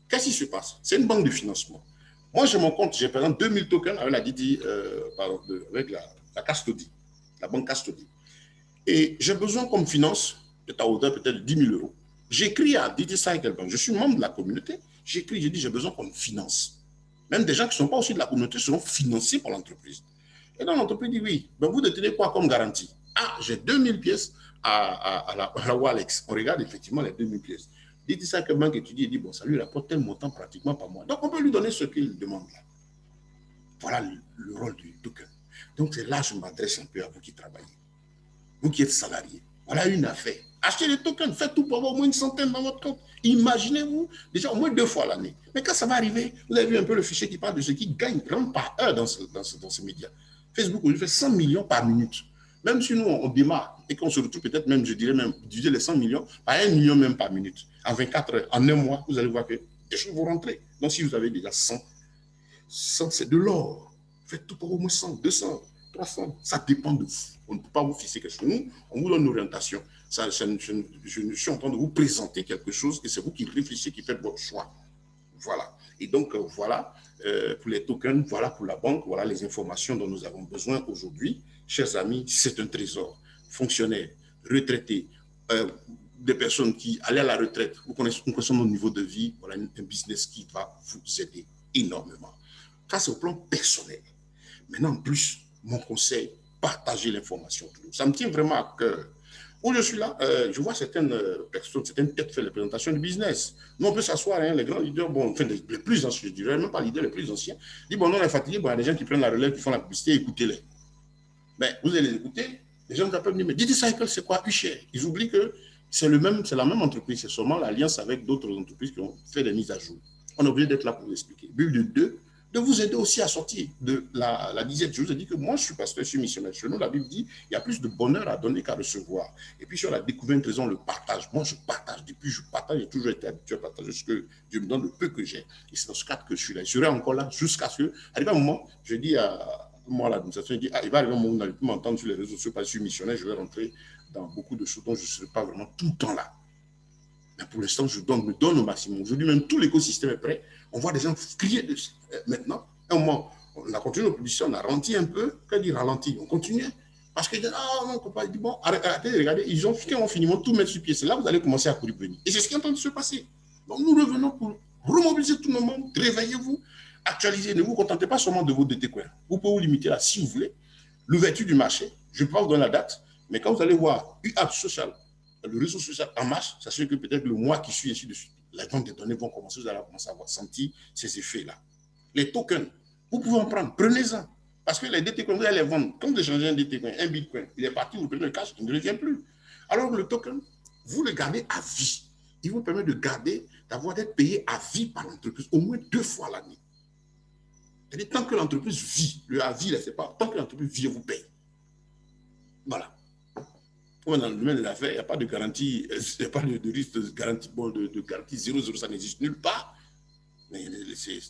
S1: Qu'est-ce qui se passe? C'est une banque de financement. Moi, j'ai mon compte, j'ai par exemple 2000 tokens avec la Didi, avec la Custody, la banque Custody. Et j'ai besoin comme finance, peut-être à hauteur peut-être 10 000 euros. J'écris à Didi Cycle Bank, je suis membre de la communauté, j'écris, j'ai dit, j'ai besoin qu'on finance. Même des gens qui ne sont pas aussi de la communauté seront financés par l'entreprise. Et donc l'entreprise dit oui, ben vous détenez quoi comme garantie? Ah, j'ai 2000 pièces à la Walex. On regarde effectivement les 2000 pièces. Dit ça que banque étudie et dit bon, ça lui rapporte tel montant pratiquement par mois. Donc on peut lui donner ce qu'il demande là. Voilà le rôle du token. Donc c'est là que je m'adresse un peu à vous qui travaillez. Vous qui êtes salariés. Voilà une affaire. Achetez des tokens, faites tout pour avoir au moins une centaine dans votre compte. Imaginez-vous, déjà au moins 2 fois l'année. Mais quand ça va arriver, vous avez vu un peu le fichier qui parle de ce qui gagne par heure dans ce média. Facebook, on lui fait 100 millions par minute. Même si nous, on démarre et qu'on se retrouve peut-être même, je dirais même, diviser les 100 millions par 1 million même par minute. En 24 heures, en un mois, vous allez voir que des choses vont rentrer. Donc si vous avez déjà 100, c'est de l'or. Faites tout pour au moins 100, 200, 300. Ça dépend de vous. On ne peut pas vous fixer quelque chose. Nous, on vous donne une orientation. Je suis en train de vous présenter quelque chose et c'est vous qui réfléchissez, qui faites votre choix. Voilà. Et donc, voilà pour les tokens, voilà pour la banque, voilà les informations dont nous avons besoin aujourd'hui. Chers amis, c'est un trésor. Fonctionnaires, retraités, des personnes qui allaient à la retraite, nous connaissons notre niveau de vie, voilà un business qui va vous aider énormément. Ça, c'est au plan personnel. Maintenant, en plus, mon conseil, partagez l'information. Ça me tient vraiment à cœur. Où je suis là, je vois certaines personnes, certaines têtes faire les présentations du business. Nous, on peut s'asseoir, hein, les grands leaders, bon, enfin, les plus anciens, je dirais, même pas les leaders, les plus anciens, disent, bon, non, on est fatigué, bon, il y a des gens qui prennent la relève, qui font la publicité, écoutez-les. Mais vous allez les écouter, les gens peuvent dire, mais Didi Cycle, c'est quoi Ushare? Ils oublient que c'est la même entreprise, c'est seulement l'alliance avec d'autres entreprises qui ont fait des mises à jour. On est obligé d'être là pour vous expliquer. But de deux, de vous aider aussi à sortir de la disette. Je vous ai dit que moi, je suis pasteur, je suis missionnaire. Chez nous, la Bible dit il y a plus de bonheur à donner qu'à recevoir. Et puis, sur la découverte, raison, le partage. Moi, je partage. Depuis, je partage. J'ai toujours été habitué à partager ce que Dieu me donne, le peu que j'ai. Et c'est dans ce cadre que je suis là. Je serai encore là jusqu'à ce que, arrivé un moment, je dis à moi, l'administration, il dit il va arriver un moment où vous n'allez plus m'entendre sur les réseaux sociaux parce que je suis missionnaire, je vais rentrer dans beaucoup de choses dont je ne serai pas vraiment tout le temps là. Mais pour l'instant, je me donne au maximum. Aujourd'hui, même tout l'écosystème est prêt. On voit des gens crier maintenant. Un moment, on a continué nos publicités, on a ralenti un peu. Quand il dit ralenti, on continue. Parce qu'ils disent, ah non, on dit, bon, arrêtez de regarder. Ils ont finiment tout mettre sur pied. C'est là que vous allez commencer à courir venir. Et c'est ce qui est en train de se passer. Donc nous revenons pour remobiliser tout le monde. Réveillez-vous, actualisez. Ne vous contentez pas seulement de vos DT-coins. Vous pouvez vous limiter là si vous voulez. L'ouverture du marché, je ne peux pas vous donner la date, mais quand vous allez voir UAP Social, le réseau social en marche, ça fait que peut-être le mois qui suit, ainsi de suite, les ventes des données vont commencer, vous allez commencer à avoir senti ces effets-là. Les tokens, vous pouvez en prendre, prenez-en. Parce que les DT coins, vous allez les vendre. Quand vous échangez un DT coin, un bitcoin, il est parti, vous prenez le cash, il ne revient plus. Alors que le token, vous le gardez à vie. Il vous permet de garder, d'être payé à vie par l'entreprise, au moins 2 fois l'année. C'est-à-dire, tant que l'entreprise vit, le à vie, c'est pas, tant que l'entreprise vit, vous paye. Voilà. Dans le domaine de l'affaires, il n'y a pas de garantie, il n'y a pas de risque de garantie, bon, de garantie 0,0, ça n'existe nulle part. Mais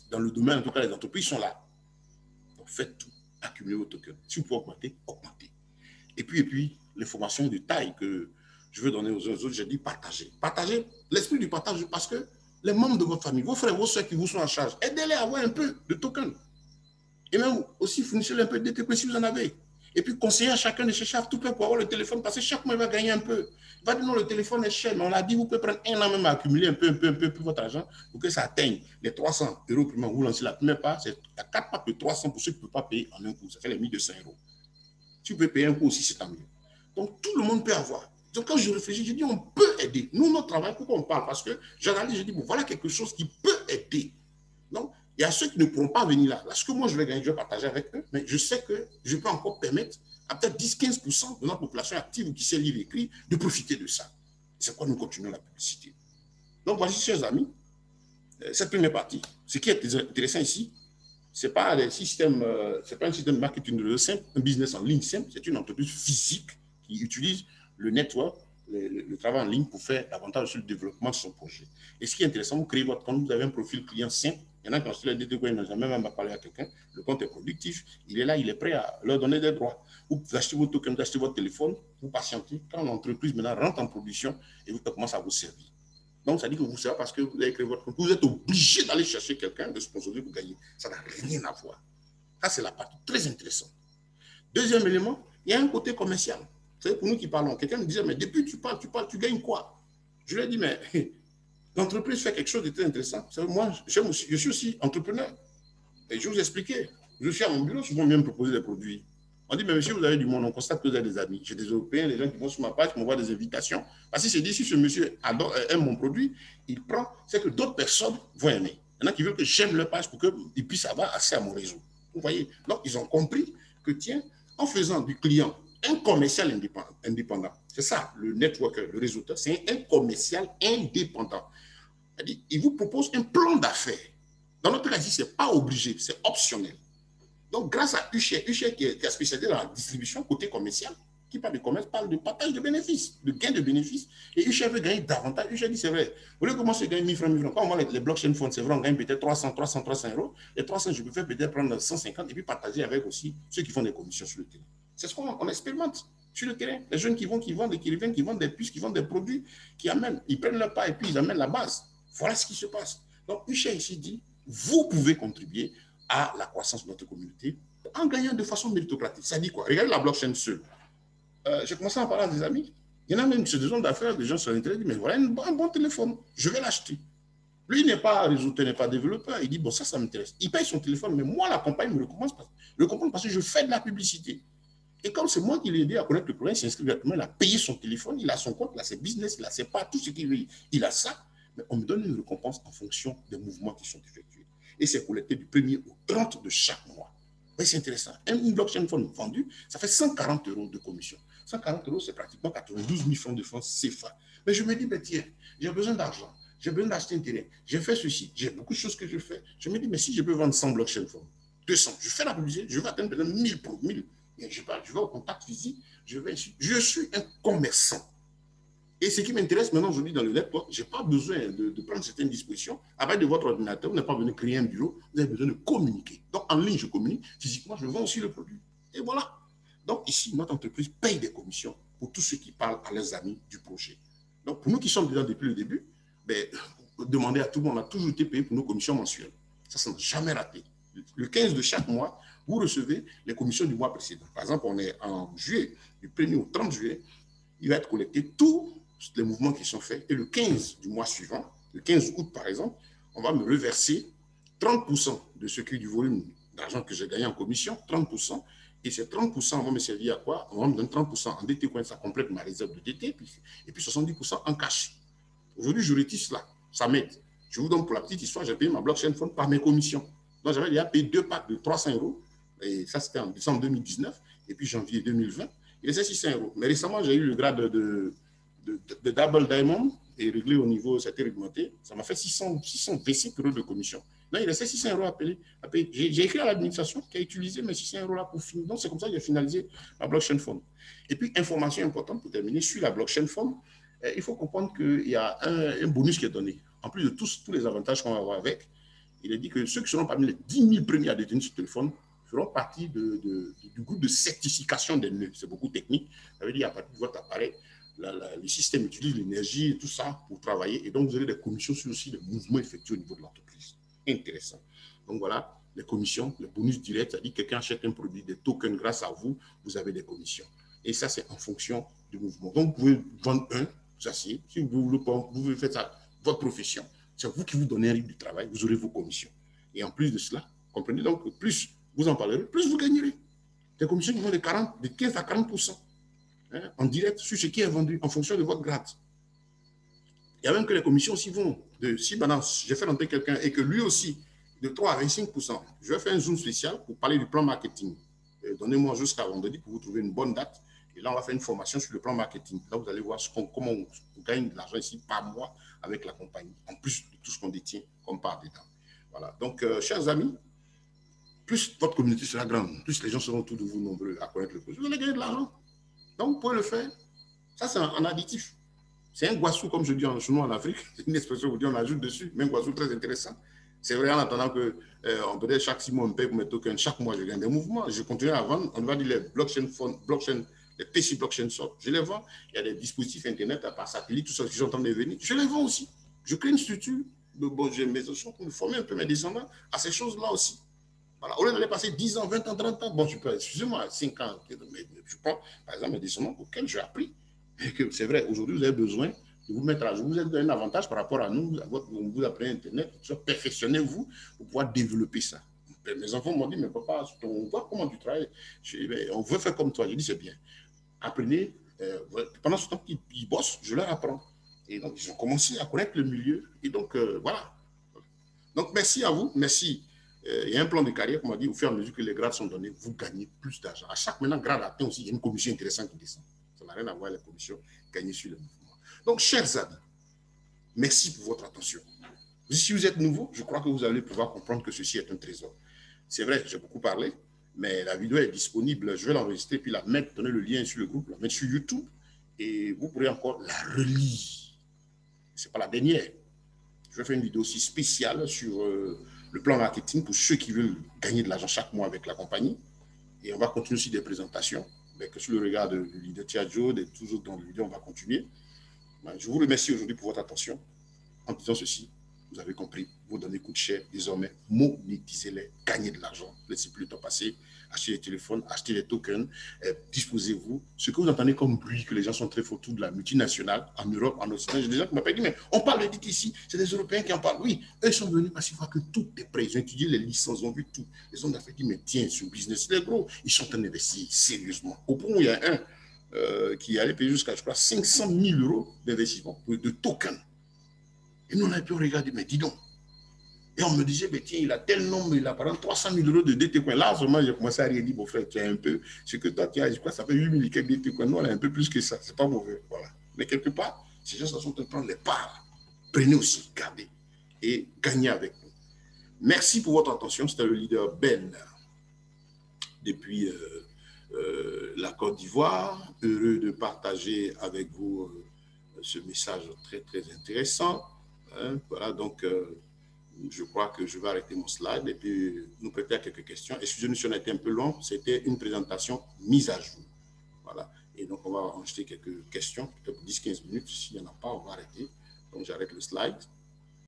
S1: dans le domaine, en tout cas, les entreprises sont là. Donc faites tout, accumulez vos tokens. Si vous pouvez augmenter, augmentez. Et puis l'information de taille que je veux donner aux autres, j'ai dit partager. Partagez l'esprit du partage parce que les membres de votre famille, vos frères, vos soeurs qui vous sont en charge, aidez-les à avoir un peu de tokens. Et même aussi fournissez-les un peu de DTP si vous en avez. Et puis conseiller à chacun de chercher à tout faire pour avoir le téléphone, parce que chaque mois, il va gagner un peu. Il va dire non, le téléphone est cher, mais on l'a dit, vous pouvez prendre un an même à accumuler un peu votre argent pour que ça atteigne les 300 euros pour vous lancer la première part. Il y a 4 parts de 300 pour ceux qui ne peuvent pas payer en un coup. Ça fait les 1200 euros. Si vous pouvez payer un coup aussi, c'est tant mieux. Donc, tout le monde peut avoir. Donc, quand je réfléchis, je dis, on peut aider. Nous, notre travail, pourquoi on parle? Parce que j'analyse, je dis, bon, voilà quelque chose qui peut aider. Donc, il y a ceux qui ne pourront pas venir là. Là, ce que moi, je vais gagner, je vais partager avec eux, mais je sais que je peux encore permettre à peut-être 10-15% de notre population active ou qui sait lire et écrire de profiter de ça. C'est pourquoi nous continuons la publicité. Donc, voici, chers amis, cette première partie. Ce qui est intéressant ici, ce n'est pas, pas un système de marketing simple, un business en ligne simple, c'est une entreprise physique qui utilise le network, le travail en ligne pour faire davantage sur le développement de son projet. Et ce qui est intéressant, vous créez votre compte, vous avez un profil client simple, Il y en a qui ont sur les DT, ils n'ont jamais même parlé à quelqu'un. Le compte est productif. Il est là, il est prêt à leur donner des droits. Vous achetez votre token, vous achetez votre téléphone, vous patientez. Quand l'entreprise maintenant rentre en production et vous commencez à vous servir. Donc, ça dit que vous savez parce que vous avez créé votre compte. Vous êtes obligé d'aller chercher quelqu'un de sponsoriser pour gagner. Ça n'a rien à voir. Ça, c'est la partie très intéressante. Deuxième élément, il y a un côté commercial. Vous savez, pour nous qui parlons, quelqu'un me disait, mais depuis tu parles, tu gagnes quoi? Je lui ai dit, mais l'entreprise fait quelque chose de très intéressant. Moi, je suis aussi entrepreneur. Et je vais vous expliquer. Je suis à mon bureau, souvent bien me proposer des produits. On dit, mais monsieur, vous avez du monde, on constate que vous avez des amis. J'ai des Européens, des gens qui vont sur ma page, qui m'envoient des invitations. Parce que c'est dit, si ce monsieur aime mon produit, il prend, c'est que d'autres personnes vont aimer. Il y en a qui veulent que j'aime leur page pour qu'ils puissent avoir accès à mon réseau. Vous voyez? Donc, ils ont compris que, tiens, en faisant du client un commercial indépendant, c'est ça, le networker, le réseauteur, c'est un commercial indépendant. C'est-à-dire, il vous propose un plan d'affaires. Dans notre cas, ce n'est pas obligé, c'est optionnel. Donc, grâce à Ushare qui est spécialisé dans la distribution côté commercial, qui parle de commerce, parle de partage de bénéfices, de gain de bénéfices. Et Ushare veut gagner davantage. Ushare dit, c'est vrai, au lieu de commencer à gagner 1000 francs, 1000 francs, quand on voit les blockchain funds, c'est vrai, on gagne peut-être 300 euros. Et 300, je peux faire peut-être prendre 150 et puis partager avec aussi ceux qui font des commissions sur le terrain. C'est ce qu'on expérimente sur le terrain. Les jeunes qui vont, qui vendent, et qui reviennent, qui vendent des puces, qui vendent des produits, qui amènent, ils prennent leur part et puis ils amènent la base. Voilà ce qui se passe. Donc, Ushare ici dit, vous pouvez contribuer à la croissance de notre communauté en gagnant de façon méritocratique. Ça dit quoi? Regardez la blockchain seule. J'ai commencé à en parler à des amis. Il y en a même, c'est des gens d'affaires, des gens sur Internet, qui disent, mais voilà un bon téléphone, je vais l'acheter. Lui, il n'est pas réseauteur, n'est pas développeur. Il dit, bon, ça m'intéresse. Il paye son téléphone, mais moi, la compagnie me recommande parce que je fais de la publicité. Et comme c'est moi qui l'ai aidé à connaître le problème, il s'inscrit directement, il a payé son téléphone, il a son compte, il a ses business, il a ses parts, tout ce qu'il veut. Il a ça, mais on me donne une récompense en fonction des mouvements qui sont effectués. Et c'est collecté du 1er au 30 de chaque mois. Oui, c'est intéressant. Une blockchain fund vendue, ça fait 140 euros de commission. 140 euros, c'est pratiquement 92 000 francs de francs CFA. Mais je me dis, mais tiens, j'ai besoin d'argent, j'ai besoin d'acheter un terrain, j'ai fait ceci, j'ai beaucoup de choses que je fais. Je me dis, mais si je peux vendre 100 blockchain funds, 200, je fais la publicité, je vais atteindre 1000 pour 1000. Je vais au contact physique, je suis un commerçant. Et ce qui m'intéresse maintenant aujourd'hui dans le network, je n'ai pas besoin de prendre certaines dispositions. À partir de votre ordinateur, vous n'avez pas besoin de créer un bureau, vous avez besoin de communiquer. Donc en ligne, je communique, physiquement, je vends aussi le produit. Et voilà. Donc ici, notre entreprise paye des commissions pour tous ceux qui parlent à leurs amis du projet. Donc pour nous qui sommes dedans depuis le début, ben, demandez à tout le monde, on a toujours été payé pour nos commissions mensuelles. Ça n'a jamais raté. Le 15 de chaque mois, vous recevez les commissions du mois précédent. Par exemple, on est en juillet, du 1er au 30 juillet, il va être collecté tous les mouvements qui sont faits. Et le 15 du mois suivant, le 15 août par exemple, on va me reverser 30% de ce qui est du volume d'argent que j'ai gagné en commission, 30%. Et ces 30% vont me servir à quoi? On va me donner 30% en DT, quand ça complète ma réserve de DT, et puis 70% en cash. Aujourd'hui, je retire cela. Ça m'aide. Je vous donne pour la petite histoire, j'ai payé ma blockchain fund par mes commissions. Donc, j'avais déjà payé 2 packs de 300 euros. Et ça, c'était en décembre 2019. Et puis, janvier 2020, il restait 600 euros. Mais récemment, j'ai eu le grade de Double Diamond et réglé au niveau, ça a été réglementé. Ça m'a fait 625 euros de commission. Là, il restait 600 euros à payer. J'ai écrit à l'administration qui a utilisé mes 600 euros là pour finir. Donc, c'est comme ça que j'ai finalisé la blockchain fund. Et puis, information importante pour terminer, sur la blockchain fund, il faut comprendre qu'il y a un bonus qui est donné. En plus de tous les avantages qu'on va avoir avec, il est dit que ceux qui seront parmi les 10 000 premiers à détenir ce téléphone feront partie du groupe de certification des nœuds. C'est beaucoup technique. Ça veut dire qu'à partir de votre appareil, le système utilise l'énergie et tout ça pour travailler. Et donc, vous aurez des commissions sur aussi les mouvements effectués au niveau de l'entreprise. Intéressant. Donc, voilà, les commissions, les bonus directs, c'est-à-dire que quelqu'un achète un produit, des tokens, grâce à vous, vous avez des commissions. Et ça, c'est en fonction du mouvement. Donc, vous pouvez vendre un, vous asseyez. Si vous voulez faire ça, votre profession, c'est vous qui vous donnez un rythme de travail, vous aurez vos commissions. Et en plus de cela, comprenez donc que plus vous en parlerez, plus vous gagnerez. Des commissions qui vont de 15 à 40%. En direct sur ce qui est vendu en fonction de votre grade. Il y a même que les commissions aussi vont de, si maintenant j'ai fait rentrer quelqu'un et que lui aussi de 3 à 25%, je vais faire un zoom spécial pour parler du plan marketing. Donnez-moi jusqu'à vendredi pour vous trouver une bonne date. Et là, on va faire une formation sur le plan marketing. Là, vous allez voir comment on gagne de l'argent ici par mois avec la compagnie, en plus de tout ce qu'on détient comme part dedans. Voilà. Donc, chers amis, plus votre communauté sera grande, plus les gens seront autour de vous nombreux à connaître le projet, vous allez gagner de l'argent. Donc, vous pouvez le faire. Ça, c'est un additif. C'est un guassou, comme je dis en chinois en Afrique. C'est une expression où on ajoute dessus, mais un guassou très intéressant. C'est vrai, en attendant que on peut dire chaque 6 mois, on me paye pour mes tokens. Chaque mois, je gagne des mouvements. Je continue à vendre. On va dire les blockchain, les PC blockchain sortent. Je les vends. Il y a des dispositifs Internet par satellite, tout ça qui sont en train de venir. Je les vends aussi. Je crée une structure. Bon, j'ai mes options pour me former un peu mes descendants à ces choses-là aussi. Voilà. Au lieu d'aller passer 10 ans, 20 ans, 30 ans, bon, je peux, excusez-moi, 5 ans, mais je prends, par exemple, mes descendants auxquels j'ai appris. C'est vrai, aujourd'hui, vous avez besoin de vous mettre à jour. Vous avez un avantage par rapport à nous. Vous apprenez Internet, perfectionnez-vous pour pouvoir développer ça. Mes enfants m'ont dit, mais papa, on voit comment tu travailles. On veut faire comme toi. J'ai dit, c'est bien. Apprenez. Pendant ce temps qu'ils bossent, je leur apprends. Et donc, ils ont commencé à connaître le milieu. Et donc, voilà. Donc, merci à vous. Merci. Il y a un plan de carrière, comme on dit, au fur et à mesure que les grades sont donnés, vous gagnez plus d'argent. À chaque maintenant grade atteint aussi, il y a une commission intéressante qui descend. Ça n'a rien à voir avec la commission gagnée sur le mouvement. Donc, chers amis, merci pour votre attention. Si vous êtes nouveau, je crois que vous allez pouvoir comprendre que ceci est un trésor. C'est vrai, j'ai beaucoup parlé, mais la vidéo est disponible. Je vais l'enregistrer, puis la mettre, donner le lien sur le groupe, la mettre sur YouTube, et vous pourrez encore la relire. Ce n'est pas la dernière. Je vais faire une vidéo aussi spéciale sur le plan marketing pour ceux qui veulent gagner de l'argent chaque mois avec la compagnie. Et on va continuer aussi des présentations. Avec, sur le regard de leader Tiadjo, de toujours dans le vidéo, on va continuer. Je vous remercie aujourd'hui pour votre attention. En disant ceci, vous avez compris, vos données coûtent cher. Désormais, monétisez-les, gagnez de l'argent. Laissez plus le temps passer. Achetez des téléphones, achetez des tokens, disposez-vous. Ce que vous entendez comme bruit, que les gens sont très faux de la multinationale, en Europe, en Occident, j'ai des gens qui m'appellent, dit, mais on parle de dit ici, c'est des Européens qui en parlent. Oui, eux ils sont venus parce qu'ils voient que tout est prêt. Ils ont étudié les licences, ils ont vu tout. Ils ont fait, dit, mais tiens, ce business, il est gros. Ils sont en train d'investir sérieusement. Au point où il y a un qui allait payer jusqu'à, je crois, 500 000 € d'investissement de tokens. Et nous, on a pu regarder, mais dis donc. Et on me disait, mais tiens, il a tel nombre, il a par exemple 300 000 € de DT coin. Là, seulement, j'ai commencé à rien dire, mon frère, tu as un peu, ce que toi, tu as, je crois, ça fait 8 000 et quelques DT coin. Nous, on a un peu plus que ça. C'est pas mauvais. Voilà. Mais quelque part, ces gens sont en train de prendre les parts. Prenez aussi, gardez et gagnez avec nous. Merci pour votre attention. C'était le leader Ben depuis la Côte d'Ivoire. Heureux de partager avec vous ce message très, très intéressant. Voilà, donc je crois que je vais arrêter mon slide et puis nous prêter à quelques questions. Excusez-nous si on a été un peu long, c'était une présentation mise à jour. Voilà, et donc on va enregistrer quelques questions, peut-être 10-15 minutes. S'il n'y en a pas, on va arrêter. Donc j'arrête le slide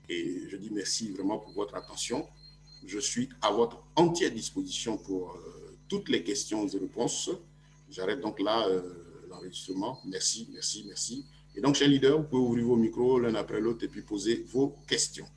S1: et je dis merci vraiment pour votre attention. Je suis à votre entière disposition pour toutes les questions et réponses. J'arrête donc là l'enregistrement. Merci, merci, merci. Et donc, chers leaders, vous pouvez ouvrir vos micros l'un après l'autre et puis poser vos questions.